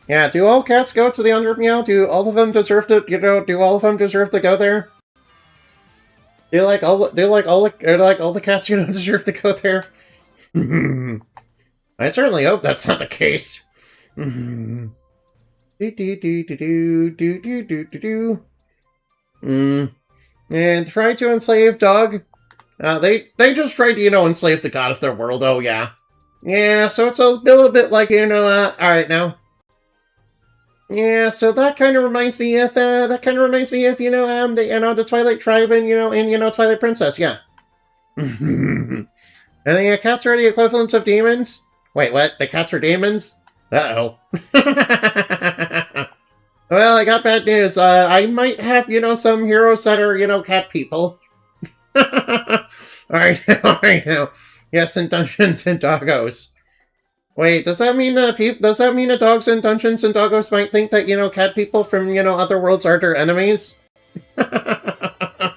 Yeah, do all cats go to the under, meow? Do all of them deserve to, go there? Do all the cats, deserve to go there? I certainly hope that's not the case. And try to enslave dog. They just tried to, enslave the god of their world, oh yeah. Yeah, so it's a little bit like, alright now. Yeah, so that kind of reminds me of, the Twilight Tribe and, Twilight Princess, yeah. And the cats are the equivalent of demons? Wait, what? The cats are demons? Uh-oh. Well, I got bad news. I might have, some heroes that are, cat people. Alright now. Yes, in Dungeons and Doggos. Wait, does that mean that dogs in Dungeons and Doggos might think that, cat people from, other worlds are their enemies? Oh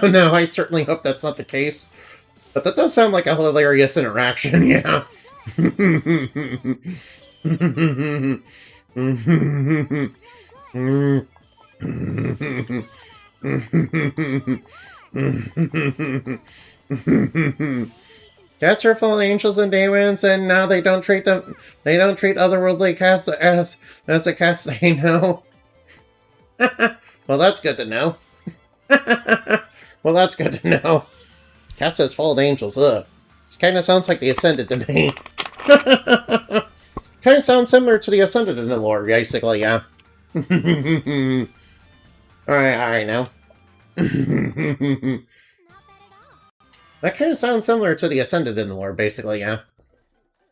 no, I certainly hope that's not the case. But that does sound like a hilarious interaction, yeah. Cats are full of angels and demons, and now they don't treat otherworldly cats as the cats they know. Well, that's good to know. Well, that's good to know. Cats as full of angels, ugh. This kind of sounds like the Ascended to me. Kind of sounds similar to the Ascended in the lore, basically, yeah. Alright now. That kind of sounds similar to the Ascended in the lore, basically, yeah.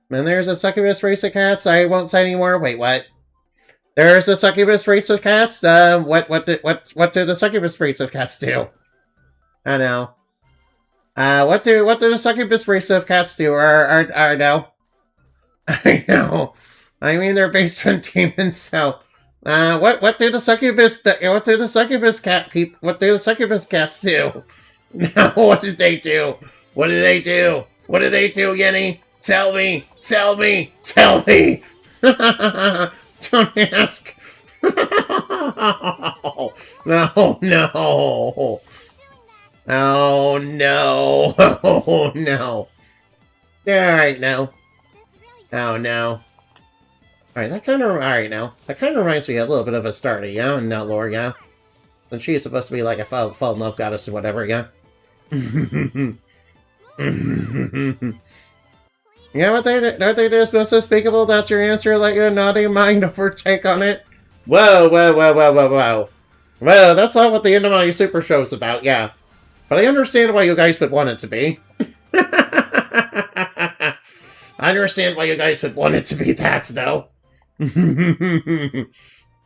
Then there's a succubus race of cats. I won't say anymore. Wait, what? There's the succubus race of cats. What do the succubus race of cats do? I know. What do the succubus race of cats do? Are no. I know. I mean, they're based on demons, so. What do the succubus cats do? No, what did they do? What did they do? What did they do, Yenny? Tell me! Tell me! Tell me! Don't ask! No, no! Oh, no! Oh, no! Alright, now. Oh, no. Alright, that kind of... Alright, now. That kind of reminds me a little bit of Astarte, yeah? No, Lord, yeah? And she's supposed to be like a fall love goddess or whatever, yeah? Yeah, what they do is most unspeakable. That's your answer. Let your naughty mind overtake on it. Whoa, whoa, whoa, whoa, whoa, whoa. Well, that's not what the end of my super show's about, yeah. But I understand why you guys would want it to be. I understand why you guys would want it to be that, though.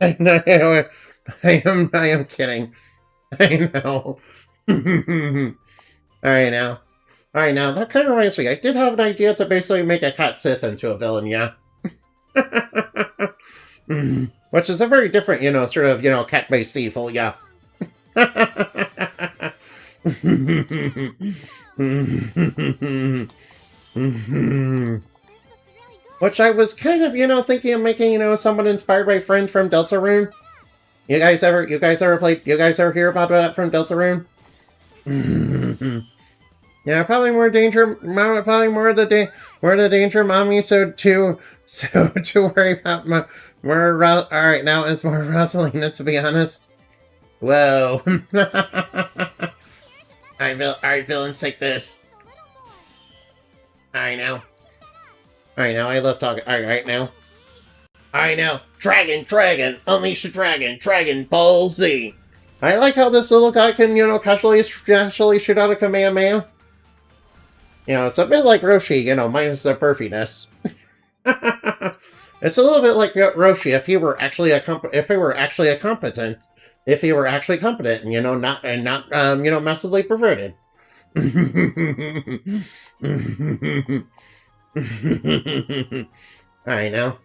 I am kidding. I know. Alright now. Alright now, that kind of reminds me. I did have an idea to basically make a cat Sith into a villain, yeah? Which is a very different, sort of, cat-based evil, yeah. Which I was kind of, thinking of making, someone inspired by Friend from Deltarune. You guys ever hear about that from Deltarune? Yeah, probably more danger, probably more of the danger, mommy. So to worry about more. All right, now it's more Rosalina, to be honest. Whoa! Alright, villains, take this. Alright now. I love talking. Alright now. Alright now. Dragon! Unleash the Dragon Ball Z! I like how this little guy can, casually shoot out a Kamehameha. It's a bit like Roshi, minus the burfiness. It's a little bit like Roshi if he were actually competent, and not massively perverted. I know.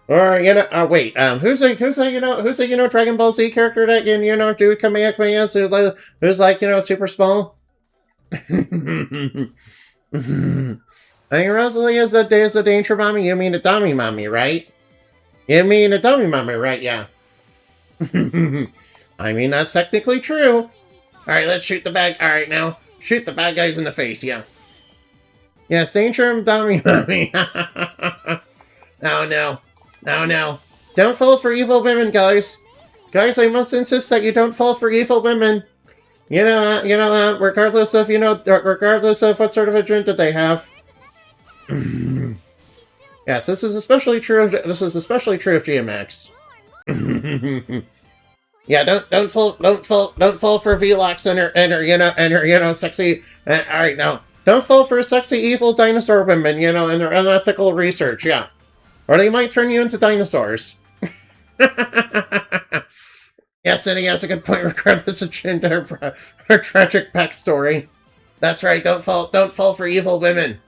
Or wait, who's a Dragon Ball Z character that can do Kamehamehas who's like super small? I mean, Rosalie is a danger mommy. You mean a dummy mommy, right? Yeah. I mean, that's technically true. Alright, let's shoot the bad... Alright, now. Shoot the bad guys in the face, yeah. Yes, danger dummy mommy. Oh, no. Don't fall for evil women, guys. Guys, I must insist that you don't fall for evil women. Regardless of what sort of agenda they have. Yes, this is especially true of GMX. Yeah, don't fall for Velox and her sexy. All right, now don't fall for sexy evil dinosaur women, and their unethical research. Yeah, or they might turn you into dinosaurs. Yes, and he has a good point regardless of gender, her tragic backstory. That's right, don't fall for evil women.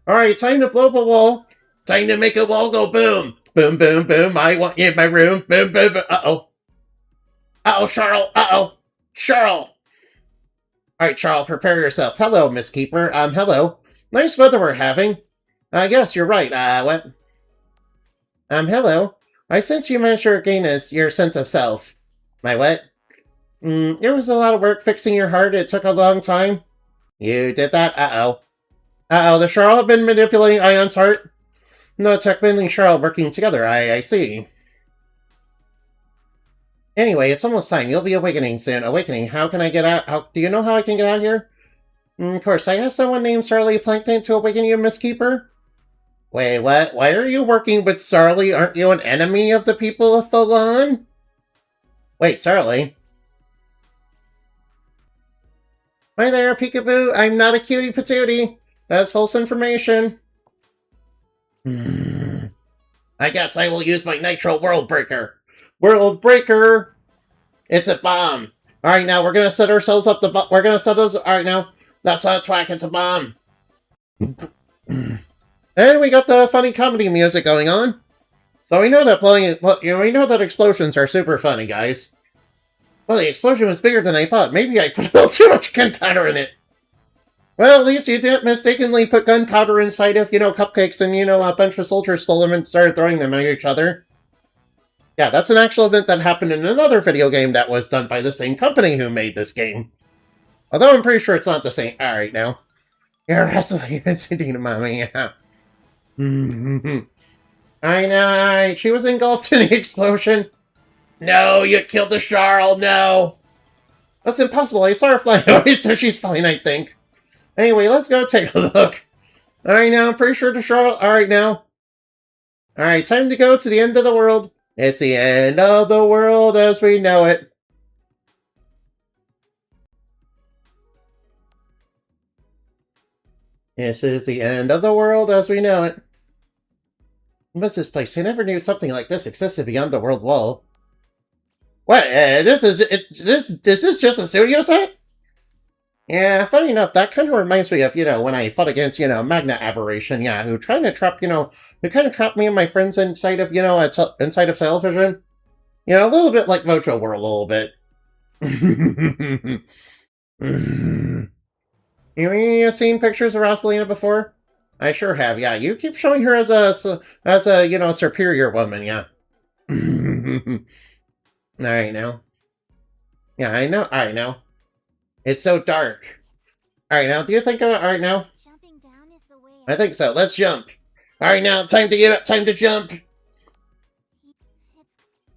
Alright, time to blow up a wall. Time to make a wall go boom. Boom, boom, boom. I want you in my room. Boom, boom, boom. Uh-oh. Uh-oh, Charles. Uh-oh. Charles. Alright, Charles, prepare yourself. Hello, Miss Keeper. Hello. Nice weather we're having. Yes, you're right. What? Hello. I sense you managed to regain your sense of self. My what? It was a lot of work fixing your heart. It took a long time. You did that? Uh-oh. Uh-oh, the Charles have been manipulating Ion's heart? No, Techman and Charles working together, I see. Anyway, it's almost time. You'll be awakening soon. Awakening, how can I get out? Do you know how I can get out of here? Of course, I have someone named Sarly Plankton to awaken you, Miss Keeper. Wait, what? Why are you working with Sarly? Aren't you an enemy of the people of Falon? Wait, Sarly? Hi there, Peekaboo. I'm not a cutie patootie. That's false information. I guess I will use my Nitro World Breaker. World Breaker! It's a bomb. Alright, now we're gonna set ourselves up the we're gonna set us. Alright, now. That's not twack, it's a bomb. And we got the funny comedy music going on. So we know that we know that explosions are super funny, guys. Well, the explosion was bigger than I thought. Maybe I put a little too much gunpowder in it. Well, at least you didn't mistakenly put gunpowder inside of, cupcakes and, a bunch of soldiers stole them and started throwing them at each other. Yeah, that's an actual event that happened in another video game that was done by the same company who made this game. Although I'm pretty sure it's not the same. Alright, now. You're wrestling Sedina, mommy, yeah. I know, she was engulfed in the explosion. No, you killed the Charl, no! That's impossible, I saw her fly away, so she's fine, I think. Anyway, let's go take a look. Alright now, I'm pretty sure the Charl... Alright now. Alright, time to go to the end of the world. It's the end of the world as we know it. This is the end of the world as we know it. What's this place? I never knew something like this existed beyond the world wall. What? Is this just a studio set? Yeah, funny enough, that kind of reminds me of, when I fought against, Magna Aberration, yeah, who tried to trap, who kind of trapped me and my friends inside of, inside of television. A little bit like Mojo World, a little bit. You seen pictures of Rosalina before? I sure have, yeah. You keep showing her as a superior woman, yeah. Alright, now. Yeah, I know, alright, now. It's so dark. Alright, now, do you think alright, now? Jumping down is the way I think so, let's jump. Alright, now, time to get up, time to jump.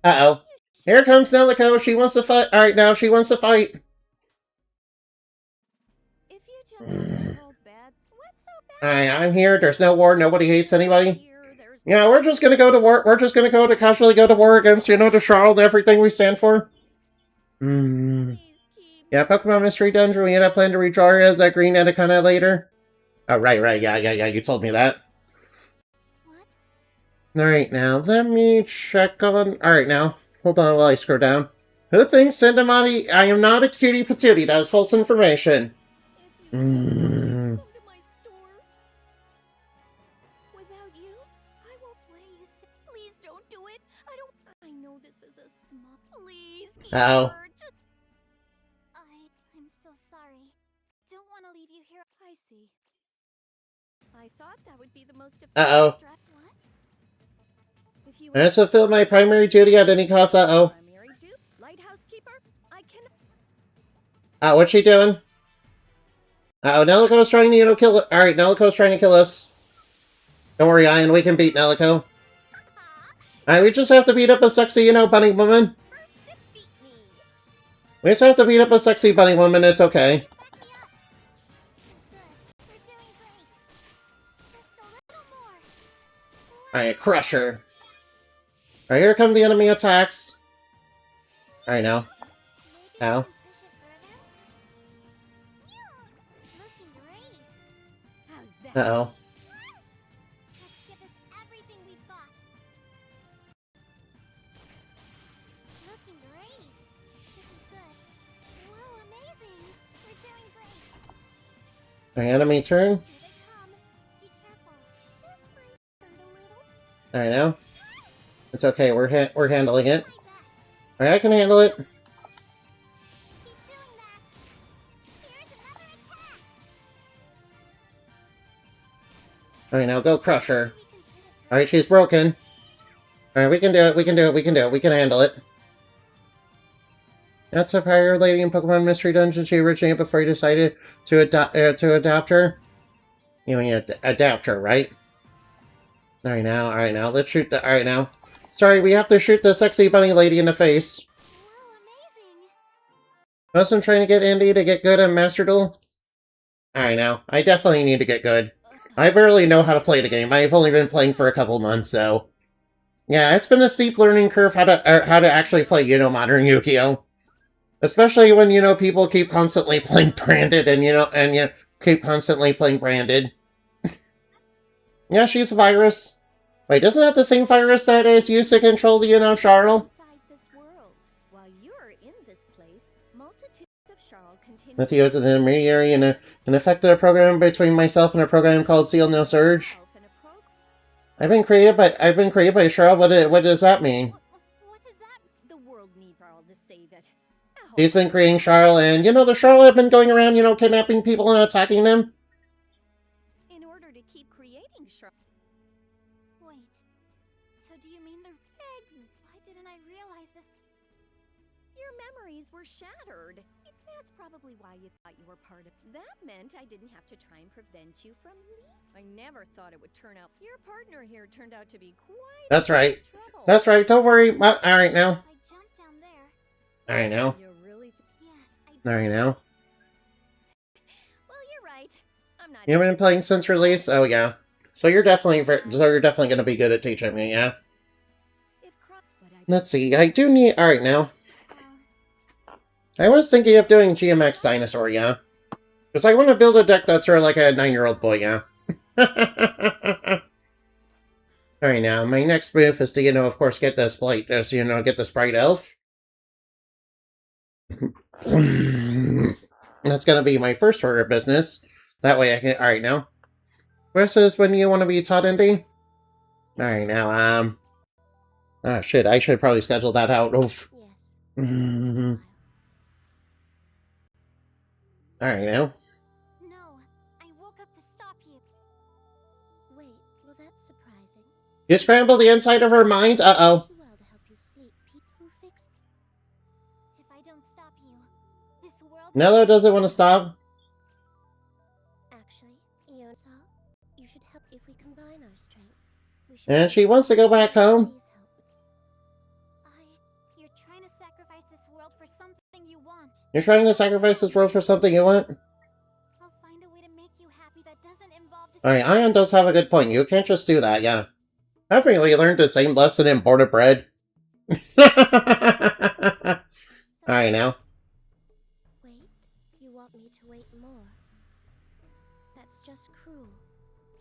Uh-oh. Here comes Nelico, she wants to fight. Alright, now, she wants to fight. If you jump all bad, what's so bad? Alright, I'm here, there's no war, nobody hates anybody. Here, there's Yeah, we're just gonna go to war. We're just gonna casually go to war against, the Charl and everything we stand for. Please keep Yeah, Pokemon Mystery Dungeon, we end up planning to redraw her as that green Anaconda later. Oh, right, yeah, you told me that. What? Alright, now, let me check on... Alright, now, hold on while I scroll down. Who thinks Sindamati? I am not a cutie patootie, that is false information. if you come to my store. Without you, I won't. What are you saying? Please don't do it. I know this is a small. Please. Uh-oh. Peter, just- I'm so sorry. Don't want to leave you here. I see. I thought that would be the most. Uh-oh. What? If you I fulfilled my primary duty at any cost, uh-oh. primary dude, lighthouse keeper, I can. What's she doing? Uh-oh, Nelico's trying to, kill... Alright, Nelico's trying to kill us. Don't worry, Ian, we can beat Nelico. Alright, we just have to beat up a sexy, bunny woman. First defeat me. We just have to beat up a sexy bunny woman, it's okay. Back me up. Good. We're doing great. Just a little more. Alright, crush her. Alright, here come the enemy attacks. Alright, now. Maybe Ow. we can push it further? Looking great. How's that? Uh-oh. Let's give this everything we've got. Looking great. This is good. Whoa, amazing. We're doing great. Alright, enemy turn. Here they come. Be careful. This might hurt a little. Alright, now. It's okay, we're handling it. My best. Alright, I can handle it. Keep doing that. Here's another attack. Alright, now go crush her. We can hit it. Alright, she's broken. Alright, we can do it, we can do it, we can do it, we can handle it. That's a prior lady in Pokemon Mystery Dungeon she originated before you decided to adopt her? You mean adapt her, right? Alright now, let's shoot the... Alright now. Sorry, we have to shoot the sexy bunny lady in the face. Whoa, amazing. Wasn't trying to get Andy to get good at Master Duel? Alright now, I definitely need to get good. I barely know how to play the game. I've only been playing for a couple months, so... Yeah, it's been a steep learning curve how to actually play, modern Yu-Gi-Oh! Especially when, people keep constantly playing Branded and keep constantly playing Branded. Yeah, she's a virus. Wait, isn't that the same virus that is used to control, you know, Charles? Inside this world. While you're in this place, multitudes of Charles continue. Matthew is an intermediary and affected a program between myself and a program called Seal Nosurge. I've been created by Charles. What does that mean? What is that? The world needs Charles to save it. He's been creating Charles, and you know the Charles have been going around, you know, kidnapping people and attacking them. In order to keep creating Charles. Wait. So do you mean the eggs? Why didn't I realize this? Your memories were shattered. That's probably why you thought you were part of. That meant I didn't have to try and prevent you from leaving. I never thought it would turn out. Your partner here turned out to be quite. That's right. Trouble. That's right. Don't worry. All right now. I jumped down there. All right now. You really? Yes, I did. All right now. Well, you're right. I'm not. You've been playing since release. Oh yeah. So you're definitely going to be good at teaching me, yeah. But Let's see. I do need. All right now. Uh, I was thinking of doing GMX Dinosaur, yeah. Because I want to build a deck that's for like a 9-year-old boy, yeah. Alright, now, my next move is to, you know, of course, get this get the Sprite Elf. That's gonna be my first order of business. That way I can... Alright, now. Where says when you want to be taught, Indy? Alright, now, ah, shit, I should probably schedule that out. Oof. yes. Alright, now. No, I woke up to stop you. Wait, well that's surprising. You scrambled the inside of her mind? Uh-oh. Too well to help you sleep. Who fixed? If I don't stop you, this world. Nello doesn't want to stop. Actually, you should help if we combine our strength. We should. And she wants to go back home. Please help. You're trying to sacrifice this world for something you want. You're trying to sacrifice this world for something you want? I'll find a way to make you happy that doesn't involve. Alright, Ion does have a good point. You can't just do that, yeah. I've really learned the same lesson in Born of Bread. Alright, now. Wait, you want me to wait more? That's just cruel.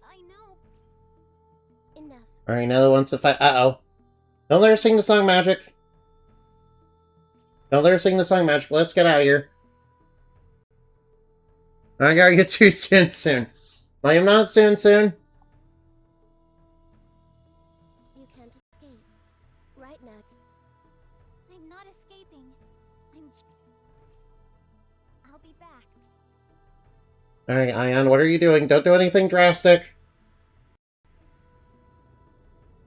I know. Enough. Alright, Nello wants to fight. Uh-oh. Don't let her sing the song Magic. Don't let her sing the song Magic. Let's get out of here. I gotta get to soon. I am not soon. You can't escape. Right now. I'm not escaping. I'll be back. Alright, Ion, what are you doing? Don't do anything drastic.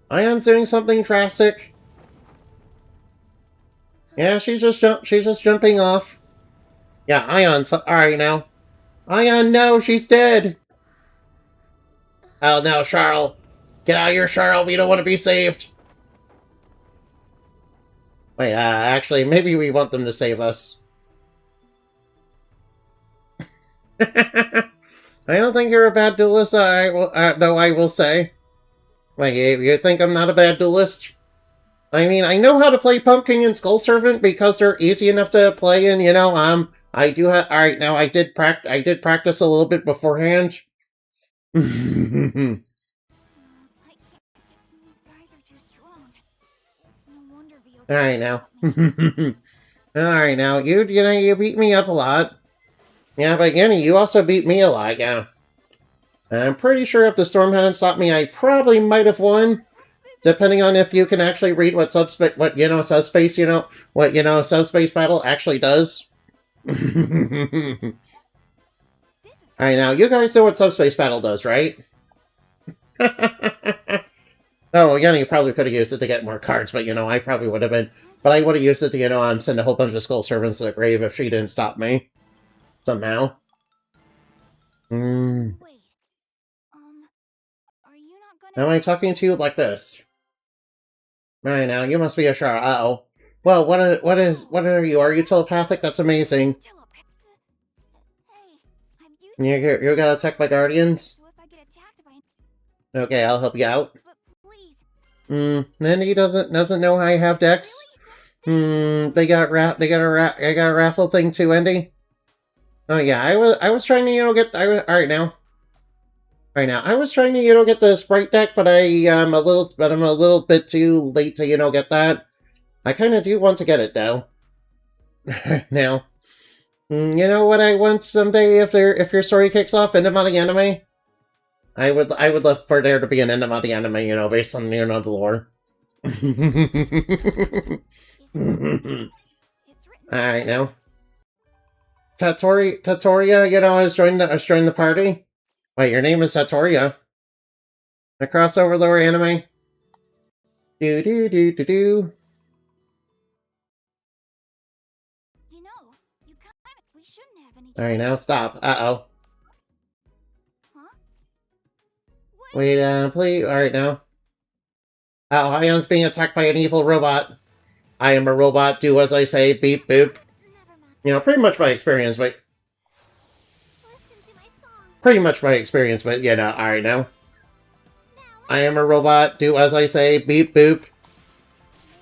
Ion's doing something drastic. Yeah, she's just jumping off. Yeah, Ion's alright now. Ion, no, she's dead. Oh no, Charles. Get out of here, Charles. We don't want to be saved. Wait, actually, maybe we want them to save us. I don't think you're a bad duelist, I will say. Wait, you think I'm not a bad duelist? I mean, I know how to play Pumpkin and Skull Servant because they're easy enough to play, and you know, I do have. All right, now I did practice a little bit beforehand. I can't. These guys are too strong. No wonder the. All right now. All right now, you beat me up a lot. Yeah, but Yenny, you also beat me a lot, yeah. And I'm pretty sure if the storm hadn't stopped me, I probably might have won. Depending on if you can actually read what subspace battle actually does. Alright, now, you guys know what subspace battle does, right? Oh, yeah, you probably could have used it to get more cards, but, you know, I probably would have been. But I would have used it to, you know, send a whole bunch of Skull Servants to the grave if she didn't stop me. Somehow. Wait. Are you not gonna? Am I talking to you like this? Alright, now, you must be a Shara. Uh-oh. Well, what are you? Are you telepathic? That's amazing. Hey, I'm used You got attacked by guardians? to if I get attacked by. Okay, I'll help you out. But please. Mindy doesn't know I have decks. They got a raffle thing too, Andy. Oh yeah, I was trying to, you know, alright now. Right now, I was trying to, get the Sprite deck, but I'm a little bit too late to, get that. I kind of do want to get it, though. Now, you know what I want someday if your story kicks off into the anime? I would love for there to be an end of the anime, based on, the lore. Alright, now. Tatoria, has joined the party. Wait, your name is Tatoria. A crossover lore anime. Do. You know, we shouldn't have any. Alright, now stop. Uh-oh. Huh? Wait, please. Alright, now. Uh-oh, Ion's being attacked by an evil robot. I am a robot, do as I say, beep boop. Never mind. Pretty much my experience, but... Listen to my song. Pretty much my experience, but, alright, now. Now I am a robot, do as I say, beep boop.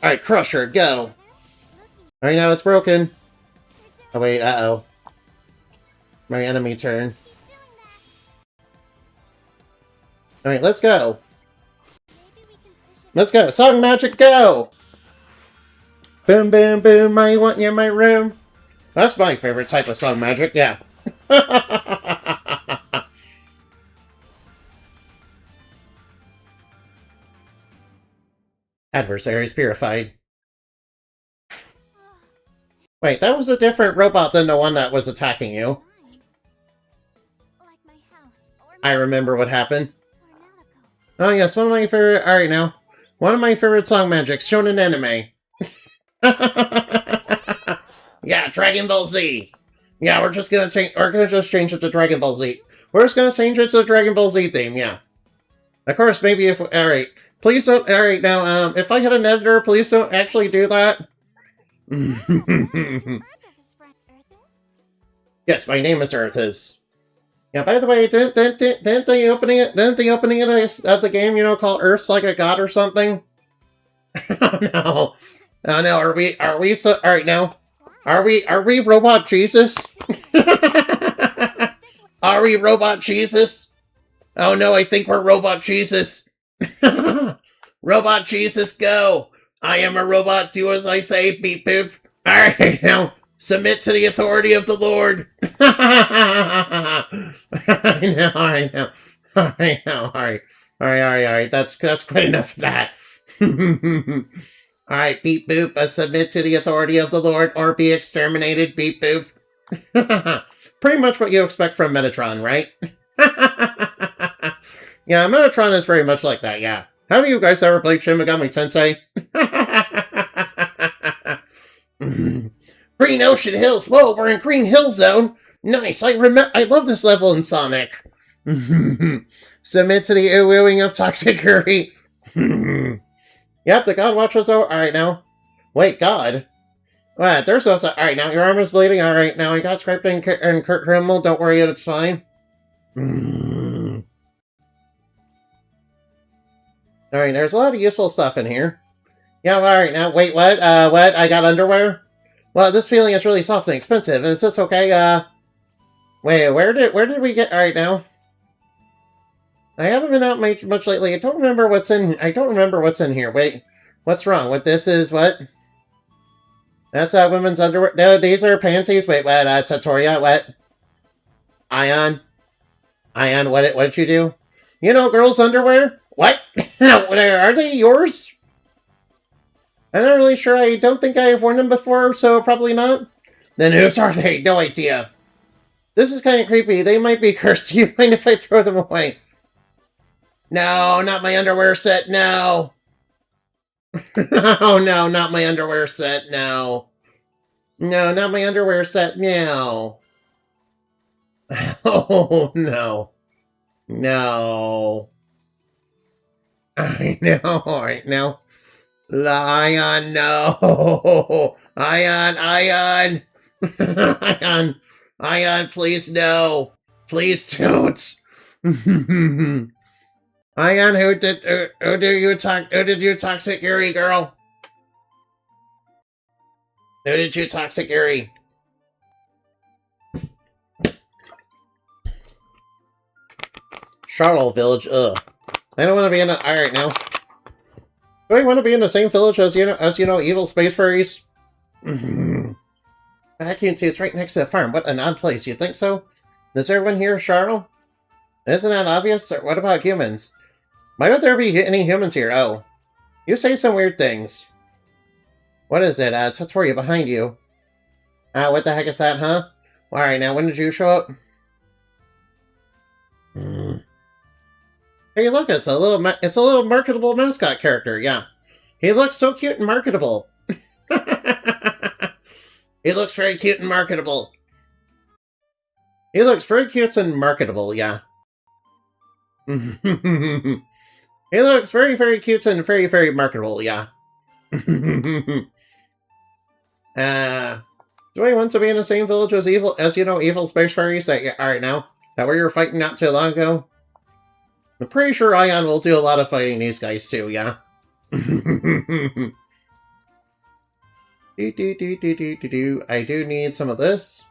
Alright, Crusher, go! looking. Alright, now it's broken. They're doing. Oh, wait, uh-oh. My enemy turn. Keep doing that. Alright, let's go. Maybe we can push it. Let's go. Song magic, go! Boom, boom, boom, I want you in my room. That's my favorite type of song magic, yeah. Adversaries purified. Wait, that was a different robot than the one that was attacking you. Mine. Like my house. Or I remember what happened. or Naliko. Oh yes, one of my favorite... Alright now. One of my favorite song magics shown in anime. Yeah, Dragon Ball Z. Yeah, we're just gonna change it to Dragon Ball Z. We're just gonna change it to the Dragon Ball Z theme, yeah. Of course, maybe if... Alright. Please don't... Alright, now, if I had an editor, please don't actually do that. Earth is a spread. Earth is? Yes, my name is Earthis. Yeah, by the way, didn't the opening of the game, call Earth's like a god or something? Oh no. Oh no, are we so... Alright, now. Are we Robot Jesus? Are we Robot Jesus? Oh no, I think we're Robot Jesus. Robot Jesus, go! I am a robot, do as I say, beep boop. Alright, now, submit to the authority of the Lord. Alright now. That's quite enough of that. Alright, beep boop, submit to the authority of the Lord or be exterminated, beep boop. Pretty much what you expect from Metatron, right? Yeah, Metatron is very much like that, yeah. Have you guys ever played Shin Megami Tensei? Green Ocean Hills! Whoa, we're in Green Hill Zone! Nice, I love this level in Sonic. Submit to the ooh-ooing of Toxicity. Yep, the God Watch was over. Alright, now. Wait, God. What? There's also... Alright, now your arm is bleeding. Alright, now I got scraped in Kurt Krimmel. Don't worry, it's fine. Alright, there's a lot of useful stuff in here. Yeah, alright, now, wait, what? What? I got underwear? Well, this feeling is really soft and expensive. Is this okay? Wait, where did we get... Alright, now. I haven't been out much lately. I don't remember what's in here. Wait, what's wrong? What this is? What? That's women's underwear. No, these are panties. Wait, what? Tatoria, what? Ion, what did you do? Girls' underwear. What? Are they yours? I'm not really sure. I don't think I have worn them before, so probably not. Then whose are they? No idea. This is kind of creepy. They might be cursed. Do you mind if I throw them away? No, not my underwear set, no! Oh no, not my underwear set, no. No, not my underwear set, no. Oh no. No. I know, alright, now. Ion, no! Ion! Ion, please, no! Please don't! Ion, who did you toxic Yuri, girl? Who did you toxic Yuri? Charlotte Village, ugh. I don't want to be in a... Alright, now. Do I want to be in the same village as, evil space furries? Vacuum tube's right next to the farm. What an odd place. You think so? Is everyone here Charlotte? Isn't that obvious? Or what about humans? Why would there be any humans here? Oh. You say some weird things. What is it? It's for you, behind you. What the heck is that, huh? Alright, now when did you show up? Hey, look, it's a little marketable mascot character, yeah. He looks so cute and marketable. He looks very cute and marketable. He looks very cute and marketable, yeah. He looks very, very cute and very, very marketable, yeah. Do I want to be in the same village as evil space fairies that, alright now, that we were fighting not too long ago? I'm pretty sure Ion will do a lot of fighting these guys too, yeah? I do need some of this.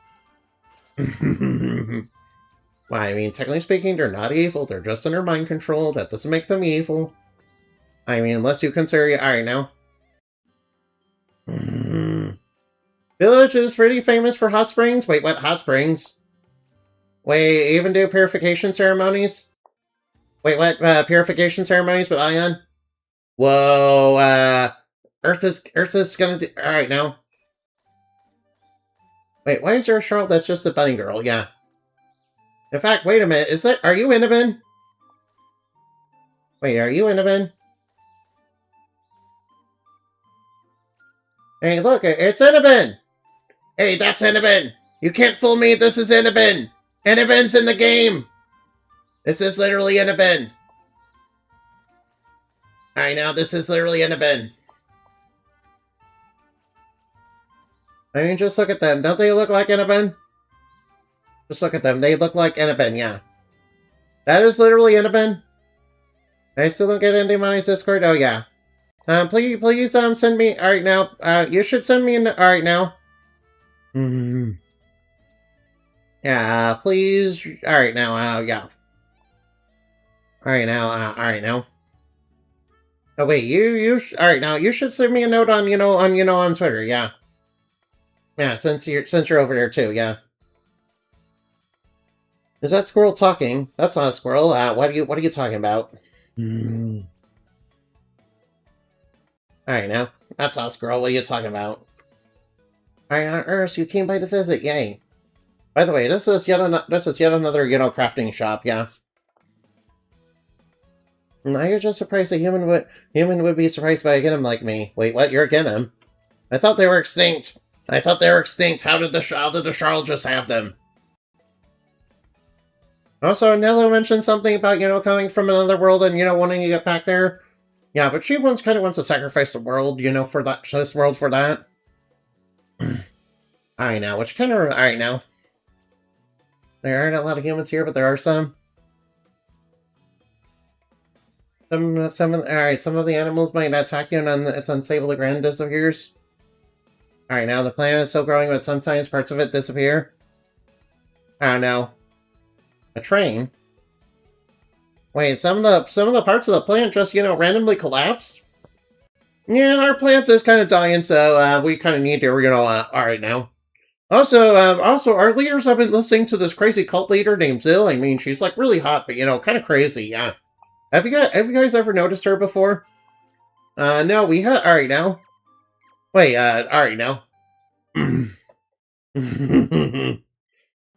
Well, I mean, technically speaking, they're not evil. They're just under mind control. That doesn't make them evil. I mean, unless you consider... Alright, now. Village is pretty famous for hot springs. Wait, what? Hot springs? Wait, even do purification ceremonies? Wait, what? Purification ceremonies with Ion? Whoa, Earth is gonna do... Alright, now. Wait, why is there a Charlotte that's just a bunny girl? Yeah. In fact, wait a minute. Are you Inabin? Wait, are you Inabin? Hey, look, it's Inabin! Hey, that's Inabin! You can't fool me, this is Inabin! Inabin's in the game! This is literally Inabin! I know, this is literally Inabin. I mean, just look at them. Don't they look like Inabin? Just look at them. They look like Inabin, yeah. That is literally Inabin. I still don't get any money's Discord? Oh, yeah. Please, send me... Alright, now. You should send me alright, now. Yeah, please... Alright, now, yeah. Alright, now. Oh, wait, alright, now, you should send me a note on, on Twitter, yeah. Yeah, since you're over there, too, yeah. Is that squirrel talking? That's not a squirrel. What are you talking about? Alright, now. That's not a squirrel. What are you talking about? Alright, on Earth, you came by to visit. Yay. By the way, this is yet another, crafting shop, yeah. Now you're just surprised a human would be surprised by a Ginham like me. Wait, what? You're a Ginham? I thought they were extinct. How did the Charlotte just have them? Also, Nello mentioned something about, coming from another world and, wanting to get back there. Yeah, but she kind of wants to sacrifice the world, for this world for that. Alright, now, which kind of... Alright, now. There aren't a lot of humans here, but there are some. Some of the animals might attack you and it's unstable, the ground disappears. Alright, now the planet is still growing, but sometimes parts of it disappear. Oh, no. A train? Wait, some of the parts of the planet just, randomly collapse? Yeah, our planet is kind of dying, so, we kind of need to, alright now. Also, our leaders have been listening to this crazy cult leader named Zill. I mean, she's, like, really hot, but, kind of crazy, yeah. Have you guys ever noticed her before? No, we have, alright now. Wait, alright now.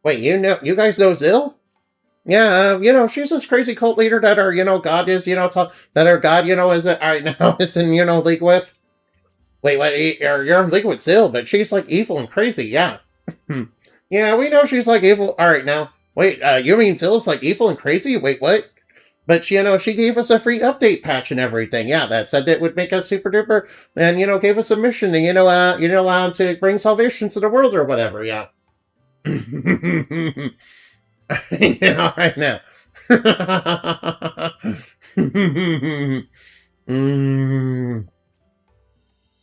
Wait, you guys know Zill? Yeah, she's this crazy cult leader that our, God is, that our God, is, alright now, is in, league with. Wait, what, you're in league with Zill, but she's, like, evil and crazy, yeah. Yeah, we know she's, like, evil, alright now. Wait, you mean Zill's, like, evil and crazy? Wait, what? But, she gave us a free update patch and everything. Yeah, that said it would make us super duper. And, gave us a mission to, to bring salvation to the world or whatever, yeah. Right now.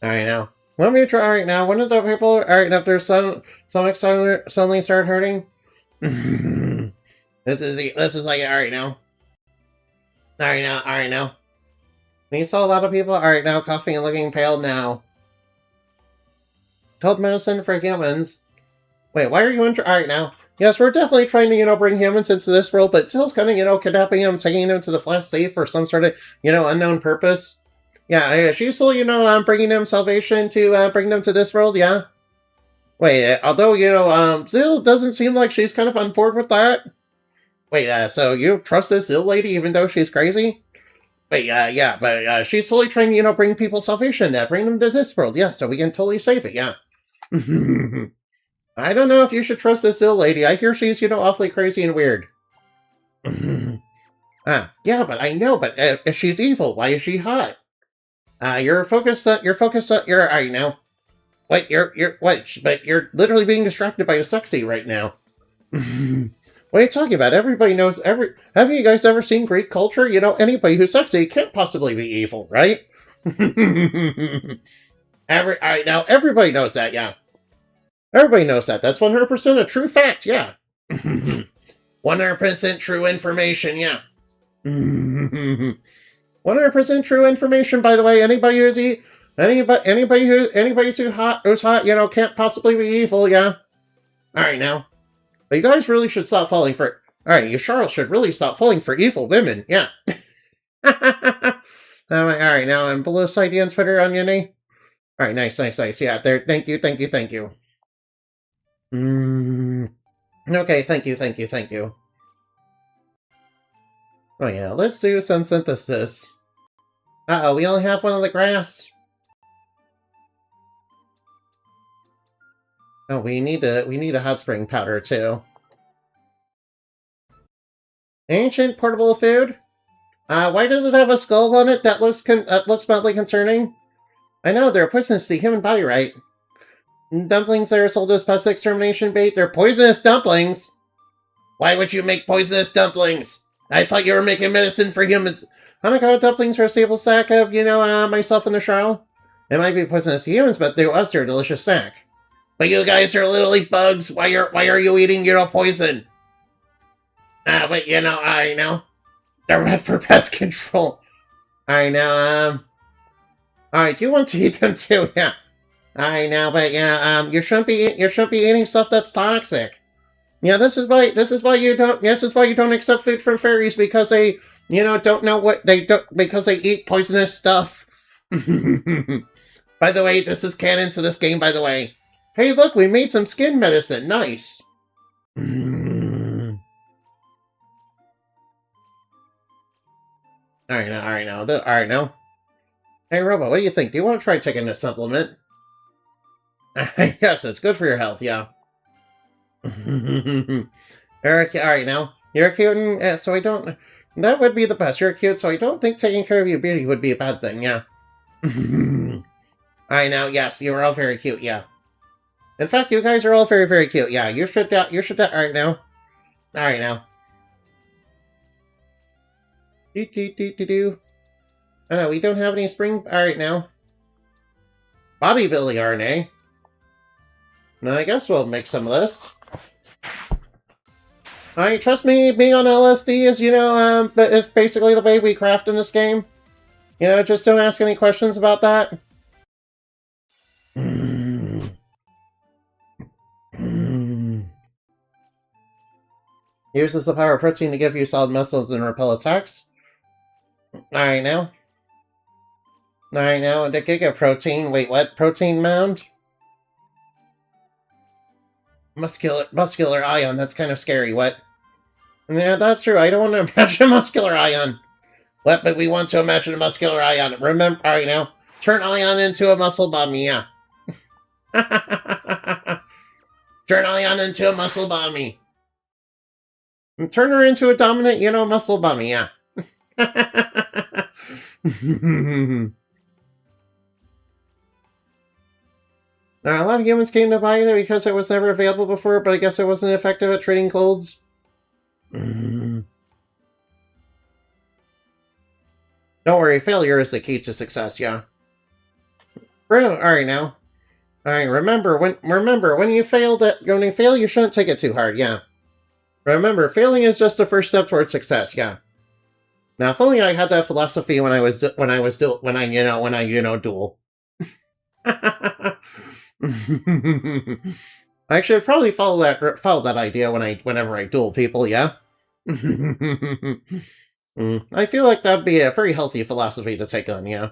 Alright now. Let me try right now. When did the people... Alright, now if their stomach suddenly start hurting. This is like, alright now. Alright now, alright now. You saw a lot of people, alright now, coughing and looking pale now. Cold medicine for humans. Wait, why are you alright now? Yes, we're definitely trying to, bring humans into this world, but Zill's kind of, kidnapping them, taking them to the flash safe for some sort of, unknown purpose. Yeah, she's still, bringing them salvation to, bring them to this world, yeah? Wait, although, Zill doesn't seem like she's kind of on board with that. Wait, so you trust this Zill lady even though she's crazy? Wait, yeah, but she's slowly trying to, bring people salvation, bring them to this world, yeah, so we can totally save it, yeah. I don't know if you should trust this Zill lady. I hear she's, awfully crazy and weird. Yeah, but I know, but if she's evil, why is she hot? You're alright now. Wait, but you're literally being distracted by a sexy right now. What are you talking about? Everybody knows have you guys ever seen Greek culture? Anybody who's sexy can't possibly be evil, right? Alright, now, everybody knows that, yeah. Everybody knows that. That's 100% a true fact, yeah. 100% true information, yeah. 100% true information, by the way. Who's hot, can't possibly be evil, yeah. Alright, now. But you guys really should stop falling for... Alright, you Charles should really stop falling for evil women, yeah. Alright, now, and below ID on Twitter on Uni. Alright, nice, yeah, there, thank you. Okay, thank you. Oh yeah, let's do some synthesis. Uh-oh, we only have one of the grass. Oh, we need a hot spring powder too. Ancient portable food? Why does it have a skull on it? That looks mildly concerning. I know, they're poisonous to the human body, right? Dumplings that are sold as pest extermination bait, they're poisonous dumplings! Why would you make poisonous dumplings? I thought you were making medicine for humans. Hanako dumplings are a staple snack of, myself and the Charles. They might be poisonous to humans, but to us they're a delicious snack. But you guys are literally bugs. Why are you eating, poison? But I know. They're red for pest control. Alright, now, alright, do you want to eat them too? Yeah. I know, but you shouldn't be eating stuff that's toxic. Yeah, this is why you don't accept food from fairies, because they, don't know what they don't, because they eat poisonous stuff. By the way, this is canon to this game, by the way. Hey, look, we made some skin medicine. Nice. Alright now. Hey, Robo, what do you think? Do you want to try taking this supplement? Yes, it's good for your health, yeah. Eric, alright now. You're cute, so I don't... That would be the best. You're cute, so I don't think taking care of your beauty would be a bad thing, yeah. Alright now, yes, you are all very cute, yeah. In fact, you guys are all very, very cute, yeah. You should, alright now. Alright now. Oh no, we don't have any spring... Alright now. Bodybuilding RNA. No, I guess we'll make some of this. Alright, trust me, being on LSD is, is basically the way we craft in this game. Just don't ask any questions about that. Uses the power of protein to give you solid muscles and repel attacks. Alright now. The Giga Protein. Wait, what? Protein Mound? Muscular Ion. That's kind of scary. What? Yeah, that's true. I don't want to imagine a muscular ion. What? But we want to imagine a muscular ion. Remember, alright now. Turn Ion into a muscle bomb, yeah. Turn Ion into a muscle bomby. And turn her into a dominant, muscle bummy, yeah. Now, a lot of humans came to buy it because it was never available before, but I guess it wasn't effective at treating colds. Don't worry, failure is the key to success, yeah. Alright now. Alright, remember, when you fail, you shouldn't take it too hard, yeah. Remember, failing is just the first step towards success, yeah. Now, if only I had that philosophy when I duel. I should probably follow that idea whenever I duel people, yeah? I feel like that'd be a very healthy philosophy to take on, yeah.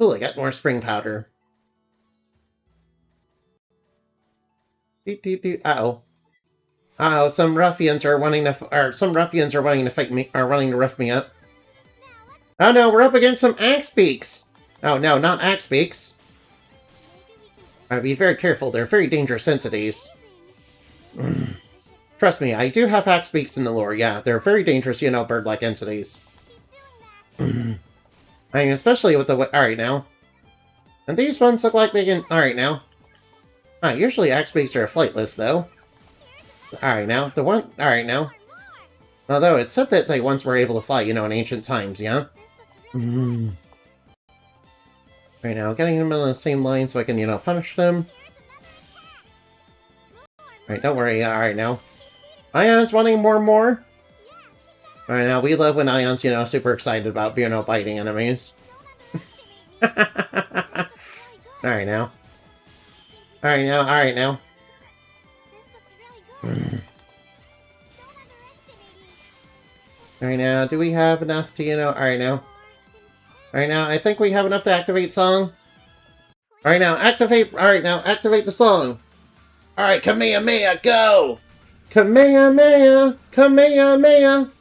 Ooh, I got more spring powder. Uh-oh. Uh-oh, some ruffians are wanting to fight me, are wanting to rough me up. Oh no, we're up against some axe beaks! Oh no, not axe beaks. I'd be very careful, they're very dangerous entities. Trust me, I do have axe beaks in the lore, yeah. They're very dangerous, bird-like entities. I mean, especially with the... Alright, now. And these ones look like they can... Alright, now. Usually axe beaks are flightless, though. Alright, now. Alright, now. Although, it's said that they once were able to fly, in ancient times, yeah? Right now, getting them in the same line so I can, punish them. Alright, don't worry. Alright, now. Ion's wanting more and more? Alright, now, we love when Ion's, super excited about, biting enemies. Alright, now. Alright, now. Alright, now. Alright, now, do we have enough to, Alright, now. Alright, now, I think we have enough to activate song. Alright, now, activate the song. Alright, Kamehameha, go! Kamehameha! Kamehameha!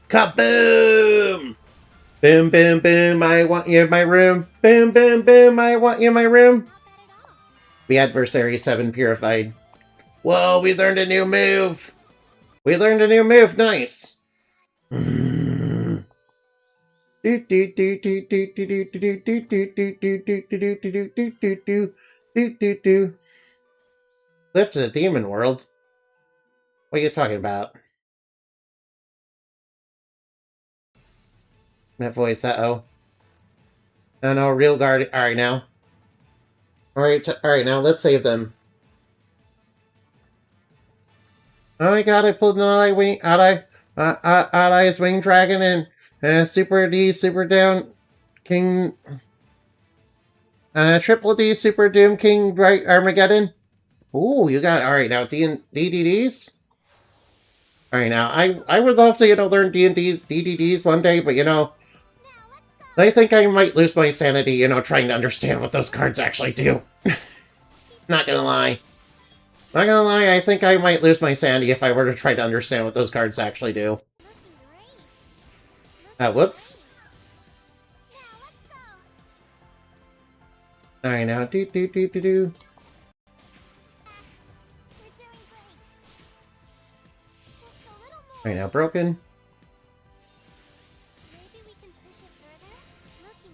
Kaboom! Boom, boom, boom, I want you in my room. Boom, boom, boom, I want you in my room. The adversary 7 purified. Whoa, we learned a new move! Nice! Lift to the demon world? What are you talking about? That voice, uh-oh. Oh no, real guard. Alright, now. Alright, now, let's save them. Oh my god, I pulled an Odd-Eye's Wing Dragon and Super D, Super Down King... Triple D, Super Doom King Bright Armageddon. Ooh, you got... Alright, now, DDDs? Alright, now, I would love to, learn DDDs one day, but, I think I might lose my sanity, trying to understand what those cards actually do. Not gonna lie. I think I might lose my sanity if I were to try to understand what those cards actually do. Whoops. Alright, now, do. Alright, now, broken.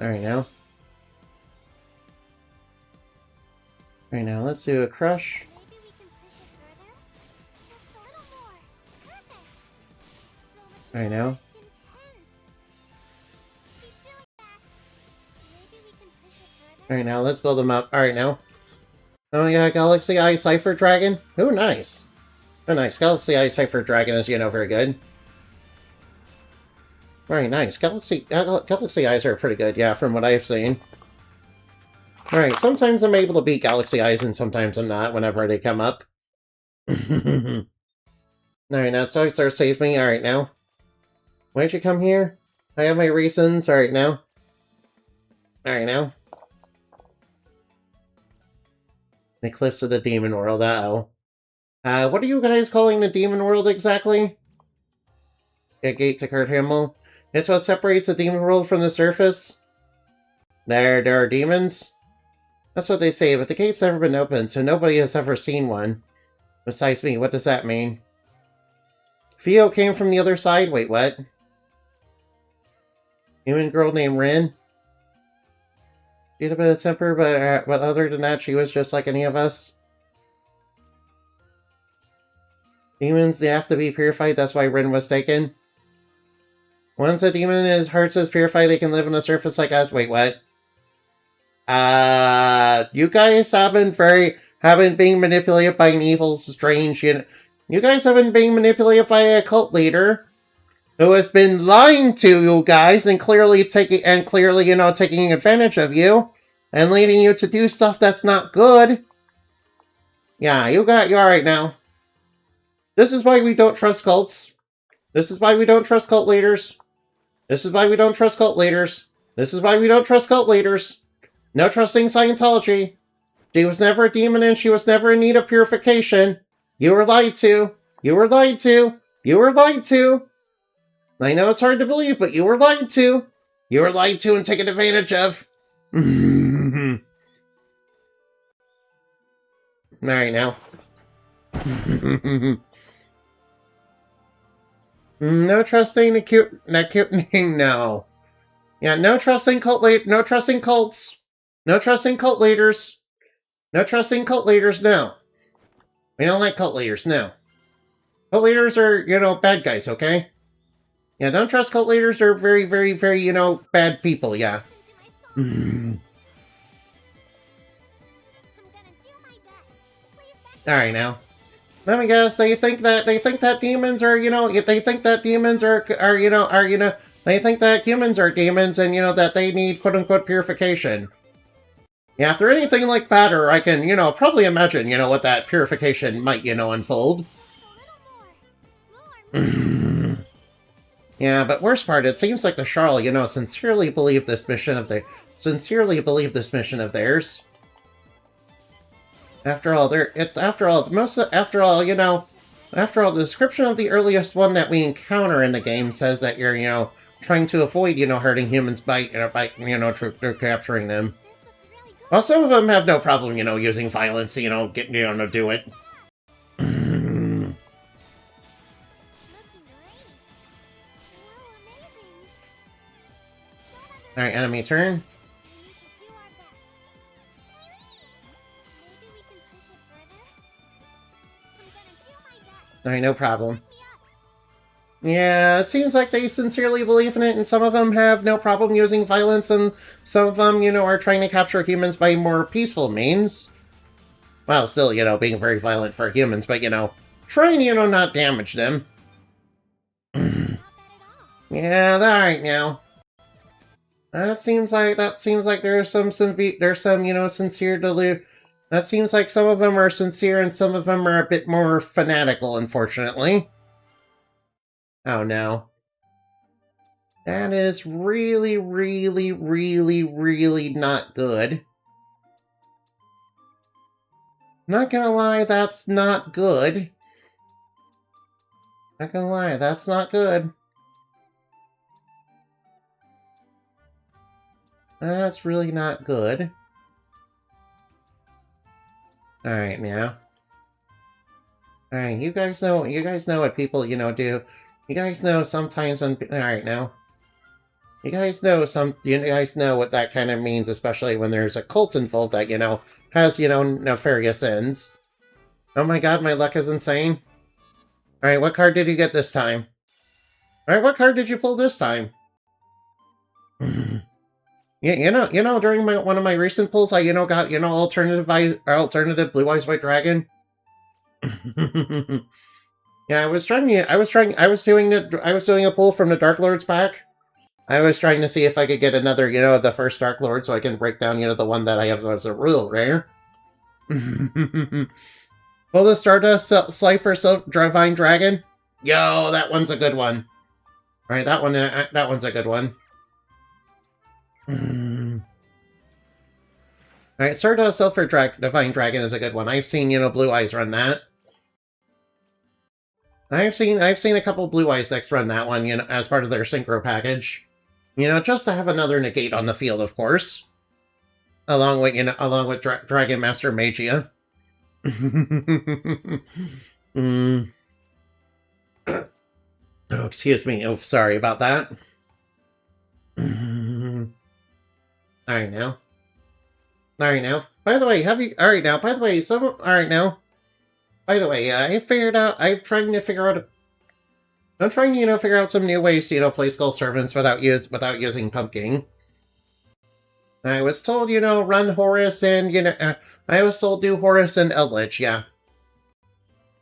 Alright, now. Alright, now, let's do a crush. Alright, now. Alright, now, let's build them up. Alright, now. Oh, yeah, Galaxy Eye Cipher Dragon. Oh, nice. Oh, nice. Galaxy Eye Cipher Dragon is, very good. Very nice. Galaxy Eyes are pretty good, yeah, from what I've seen. Alright, sometimes I'm able to beat Galaxy Eyes and sometimes I'm not whenever they come up. Alright, now Star save me. Alright, now. Why'd you come here? I have my reasons. Alright, now. Alright, now. The Cliffs of the Demon World. Uh-oh. What are you guys calling the Demon World exactly? A gate to Kurt Himmel. It's what separates the demon world from the surface. There are demons. That's what they say, but the gate's never been opened, so nobody has ever seen one. Besides me, what does that mean? Theo came from the other side? Wait, what? Human girl named Rin? She had a bit of temper, but other than that, she was just like any of us. Demons, they have to be purified, that's why Rin was taken. Once a demon is heart is purified, they can live on the surface like us. Wait, what? You guys haven't been manipulated by an evil, strange, you guys haven't been manipulated by a cult leader. who has been lying to you guys and clearly taking taking advantage of you and leading you to do stuff that's not good. Yeah, you alright now. This is why we don't trust cults. This is why we don't trust cult leaders. This is why we don't trust cult leaders. This is why we don't trust cult leaders. No trusting Scientology. She was never a demon and she was never in need of purification. You were lied to. You were lied to. You were lied to. I know it's hard to believe, but you were lied to. You were lied to and taken advantage of. Alright now. No trusting the cute no. Yeah, no trusting no trusting cults. No trusting cult leaders. No trusting cult leaders, no. We don't like cult leaders, no. Cult leaders are, bad guys, okay? Yeah, don't trust cult leaders. They're very, very, very, bad people, yeah. Alright now. Let me guess, they think that demons are, they think that demons are they think that humans are demons and, that they need quote-unquote purification. Yeah, if they're anything like Batter, I can, probably imagine, what that purification might, unfold. Yeah, but worst part, it seems like the Sharl, sincerely believe this mission of theirs. After all, the description of the earliest one that we encounter in the game says that you're, trying to avoid, hurting humans by capturing them. Well, some of them have no problem, using violence, to do it. Alright, enemy turn. Alright, no problem. Yeah, it seems like they sincerely believe in it, and some of them have no problem using violence, and some of them, are trying to capture humans by more peaceful means. Well, still, being very violent for humans, but, trying, not damage them. Yeah, alright now. That seems like there's some sincere delusion. That seems like some of them are sincere and some of them are a bit more fanatical, unfortunately. Oh no. That is really, really, really, really not good. Not gonna lie, that's not good. Not gonna lie, that's not good. That's really not good. Alright, now. Alright, you guys know what people, do. You guys know sometimes when... Alright, now. You guys know what that kind of means, especially when there's a cult involved that, has, nefarious ends. Oh my god, my luck is insane. Alright, what card did you get this time? Alright, what card did you pull this time? Yeah, during one of my recent pulls, I, got, alternative Blue Eyes White Dragon. Yeah, I was doing a pull from the Dark Lord's pack. I was trying to see if I could get another, the first Dark Lord, so I can break down, the one that I have as a real rare. Pull the Stardust Slifer Divine Dragon. Yo, that one's a good one. Alright, that one's a good one. Alright, Stardust Silver Divine Dragon is a good one. I've seen, Blue Eyes run that. I've seen a couple Blue Eyes decks run that one, as part of their Synchro package. Just to have another negate on the field, of course. Along with, Dragon Master Magia. Oh, excuse me. Oh, sorry about that. Alright now. Alright now. By the way, Alright now. By the way, Alright now. By the way, I'm trying to figure out some new ways to, play Skull Servants without using Pumpkin. I was told, run Horus and, I was told do Horus and Eldritch, yeah.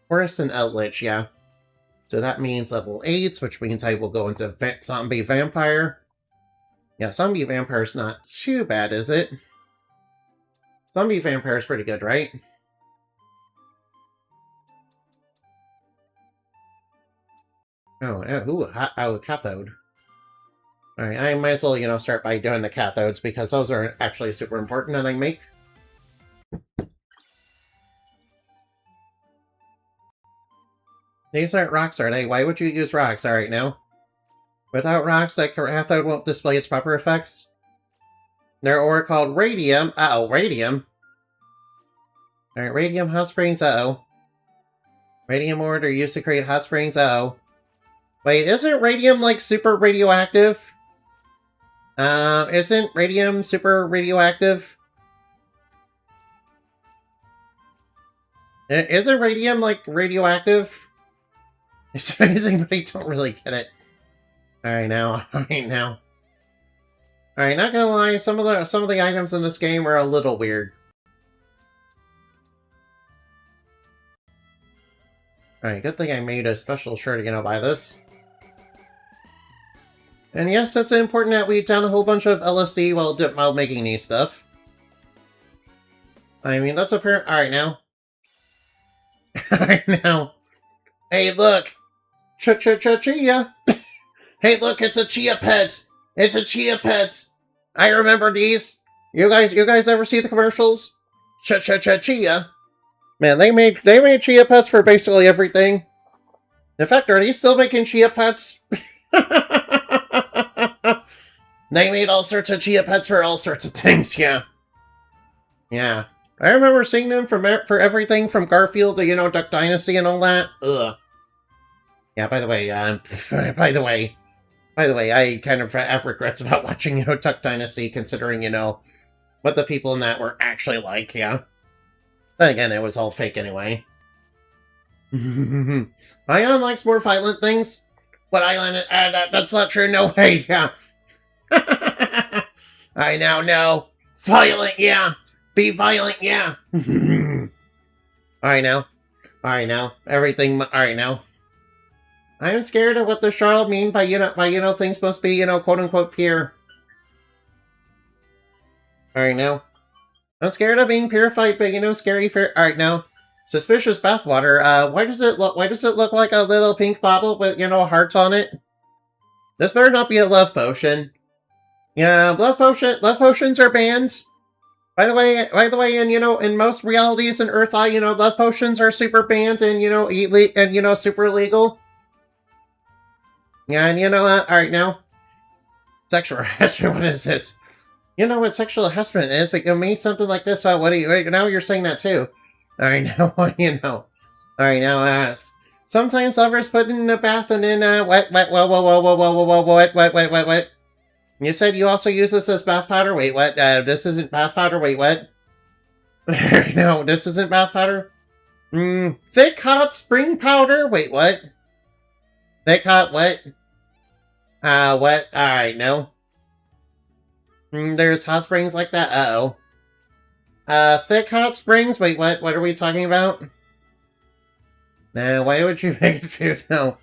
Horus and Eldritch, yeah. So that means level 8, which means I will go into zombie vampire. Yeah, zombie vampire's not too bad, is it? Zombie vampire's pretty good, right? Oh, cathode. Alright, I might as well, start by doing the cathodes, because those are actually super important that I make. These aren't rocks, are they? Why would you use rocks? Alright, now. Without rocks, that cathode won't display its proper effects. They're ore called radium. Uh-oh, radium. Alright, radium hot springs, uh-oh. Radium ore are used to create hot springs, uh-oh. Wait, isn't radium, like, super radioactive? Isn't radium super radioactive? Isn't radium, like, radioactive? It's amazing, but I don't really get it. Alright now, alright now. Alright, not gonna lie, some of the items in this game are a little weird. Alright, good thing I made a special shirt to buy this. And yes, it's important that we down a whole bunch of LSD while making these stuff. I mean, that's apparent. Alright now. Alright now. Hey, look! Chia! Hey, look, it's a chia pet! It's a chia pet! I remember these! You guys ever see the commercials? Chia! Man, they made chia pets for basically everything. In fact, are they still making chia pets? They made all sorts of chia pets for all sorts of things, yeah. Yeah. I remember seeing them for everything from Garfield to, Duck Dynasty and all that. Ugh. Yeah, by the way, I kind of have regrets about watching, Duck Dynasty, considering, what the people in that were actually like, yeah. Then again, it was all fake anyway. Ion likes more violent things. What Island? That's not true. No way. Yeah. I now know. Violent. Yeah. Be violent. Yeah. Alright now. Everything. Alright now. I'm scared of what the shard will mean by things must be quote unquote pure. Alright now. I'm scared of being purified, but scary fair. Alright now. Suspicious bathwater. Why does it look like a little pink bottle with, hearts on it? This better not be a love potion. Yeah, love potions are banned. By the way, and in most realities in Earth Eye, love potions are super banned and super illegal. Yeah, and alright now. Sexual harassment, what is this? You know what sexual harassment is, but you mean something like this, what do you, now you're saying that too. Alright, now, Alright, now, sometimes lovers put in a bath and then, wet. You said you also use this as bath powder? Wait, what? This isn't bath powder? Wait, what? No, this isn't bath powder? Thick hot spring powder? Wait, what? Thick hot what? What? Alright, no. There's hot springs like that? Uh-oh. Thick hot springs? Wait, what? What are we talking about? Nah, why would you make it food? No.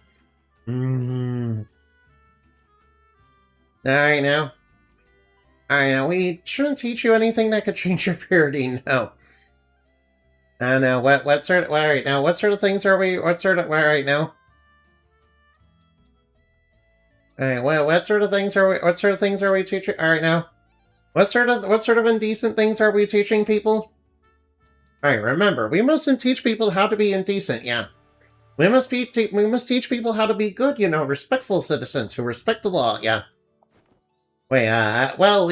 Alright now. We shouldn't teach you anything that could change your purity, no. I don't know, what sort of things are we, alright now? Alright, what sort of things are we teaching, alright now? What sort of indecent things are we teaching people? Alright, remember, we mustn't teach people how to be indecent, yeah. We must teach people how to be good, respectful citizens who respect the law, yeah. Wait, well,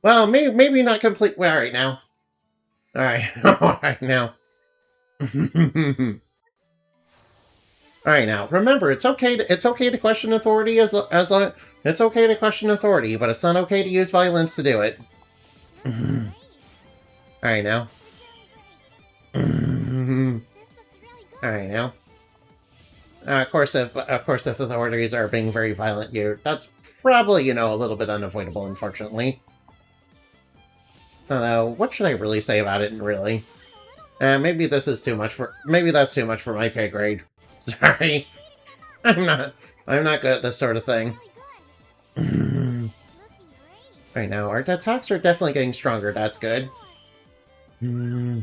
well, maybe not complete, well, alright now. Alright now. Alright now, remember, it's okay to question authority it's okay to question authority, but it's not okay to use violence to do it. Alright now. Alright now. Of course, if authorities are being very violent, that's probably, a little bit unavoidable, unfortunately. Although, what should I really say about it, really? Maybe this is too much for... Maybe that's too much for my pay grade. Sorry. I'm not good at this sort of thing. Right now, our attacks are definitely getting stronger. That's good. Our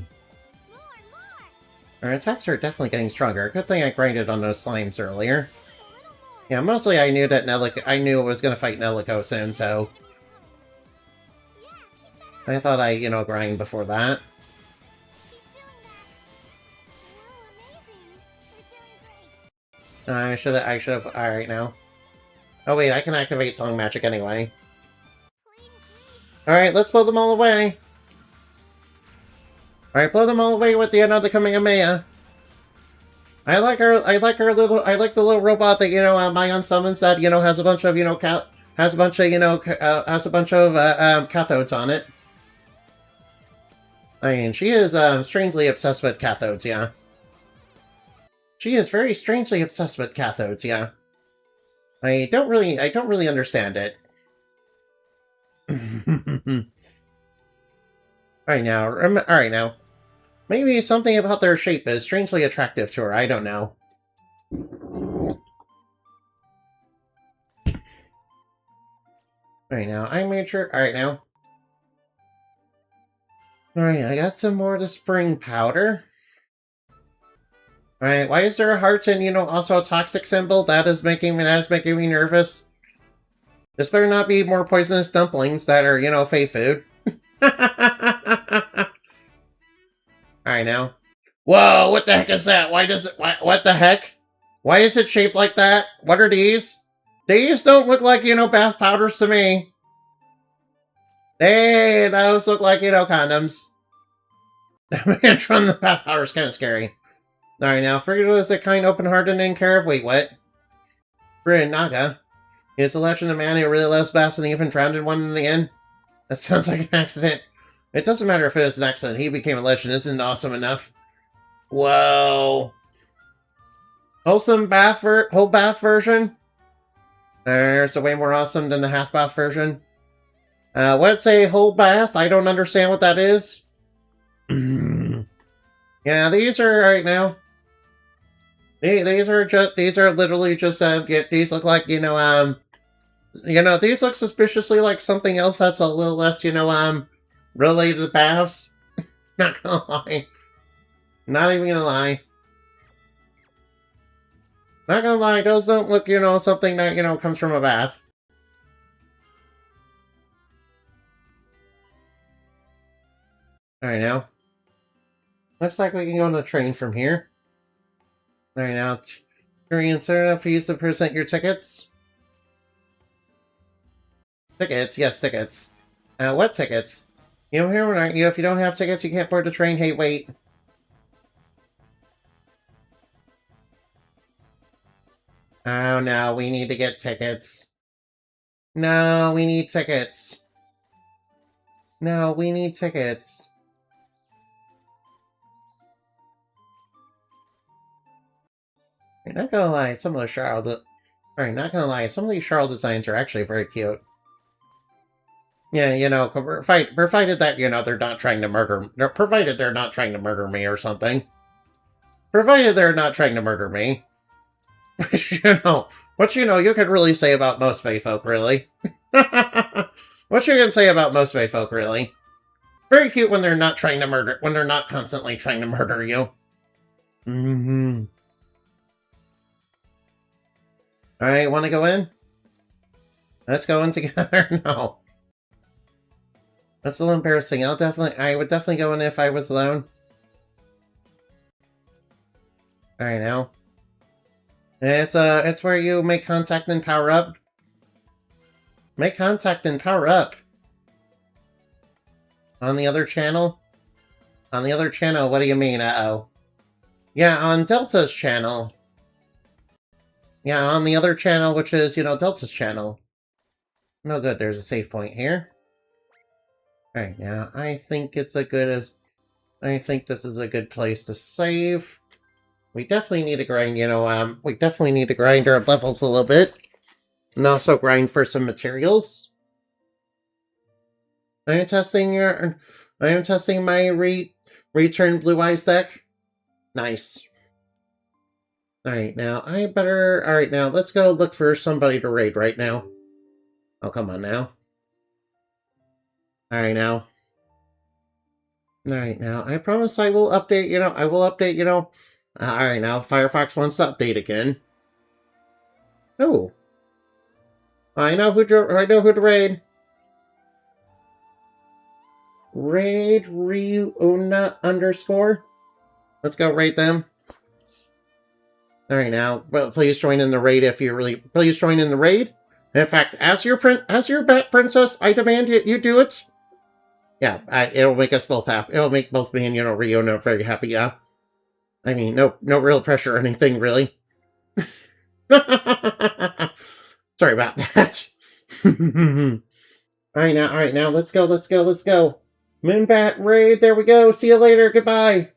attacks are definitely getting stronger. Good thing I grinded on those slimes earlier. Yeah, mostly I knew that I knew it was gonna fight Nelico soon, so I thought I, grind before that. I should have. Alright now. Oh wait, I can activate Song Magic anyway. Alright, let's blow them all away. Alright, blow them all away with the another Kamehameha. I like the little robot that, Mayan summons that, has a bunch of, cathodes on it. I mean, she is, strangely obsessed with cathodes, yeah. She is very strangely obsessed with cathodes, yeah. I don't really understand it. Alright now. Maybe something about their shape is strangely attractive to her, I don't know. Alright now, I made sure... Alright now. Alright, I got some more of the spring powder. Alright, why is there a heart and, also a toxic symbol? That is making me nervous. This better not be more poisonous dumplings that are, fey food. Alright now. Whoa, what the heck is that? What the heck? Why is it shaped like that? What are these? These don't look like, bath powders to me. Hey, those look like, condoms. The bath powder is kind of scary. Alright now, Frigid is a kind, open-hearted, and care of... Wait, what? Frigid Naga? Is the legend of a man who really loves baths and even drowned in one in the end? That sounds like an accident. It doesn't matter if it was an accident. He became a legend. Isn't it awesome enough? Whoa. Whole bath version? There's a way more awesome than the half bath version. What's a whole bath? I don't understand what that is. Yeah, these are right now. These are literally just these look like, these look suspiciously like something else that's a little less, related to baths. Not gonna lie. Not even gonna lie. Not gonna lie, those don't look, something that, comes from a bath. Alright now. Looks like we can go on a train from here. Alright now. Are you concerned enough for you to present your tickets? Tickets? Yes, tickets. What tickets? You here, aren't you? If you don't have tickets, you can't board the train. Hey, wait. Oh, no, we need to get tickets. No, we need tickets. No, we need tickets. I'm not gonna lie, some of the Charles... Alright, not gonna lie, some of these Charles designs are actually very cute. Yeah, provided that, they're not trying to murder... Provided they're not trying to murder me or something. Provided they're not trying to murder me. What you could really say about most Fae folk, really. What you can say about most Fae folk, really. Very cute when they're not trying to murder... When they're not constantly trying to murder you. Mm-hmm. Alright, wanna go in? Let's go in together? No. That's a little embarrassing. I would definitely go in if I was alone. Alright now. It's where you make contact and power up. Make contact and power up. On the other channel? On the other channel, what do you mean? Uh-oh. Yeah, on Delta's channel. Yeah, on the other channel, which is, Delta's channel. No good, there's a save point here. Alright, now, I think this is a good place to save. We definitely need to grind, we definitely need to grind our levels a little bit. And also grind for some materials. I am testing my return Blue Eyes deck. Nice. Alright, now I better... Alright, now let's go look for somebody to raid right now. Oh, come on now. Alright, now. Alright, now. I promise I will update, I will update, Alright, now. Firefox wants to update again. Oh. I know who to raid. Raid Ryuna _. Let's go raid them. Alright, now. Well, please join in the raid if you really... Please join in the raid. In fact, as your bat princess, I demand you do it. Yeah, it'll make us both happy. It'll make both me and, Ryuna very happy, yeah. I mean, no real pressure or anything, really. Sorry about that. Alright, now, let's go. Moonbat raid, there we go. See you later, goodbye.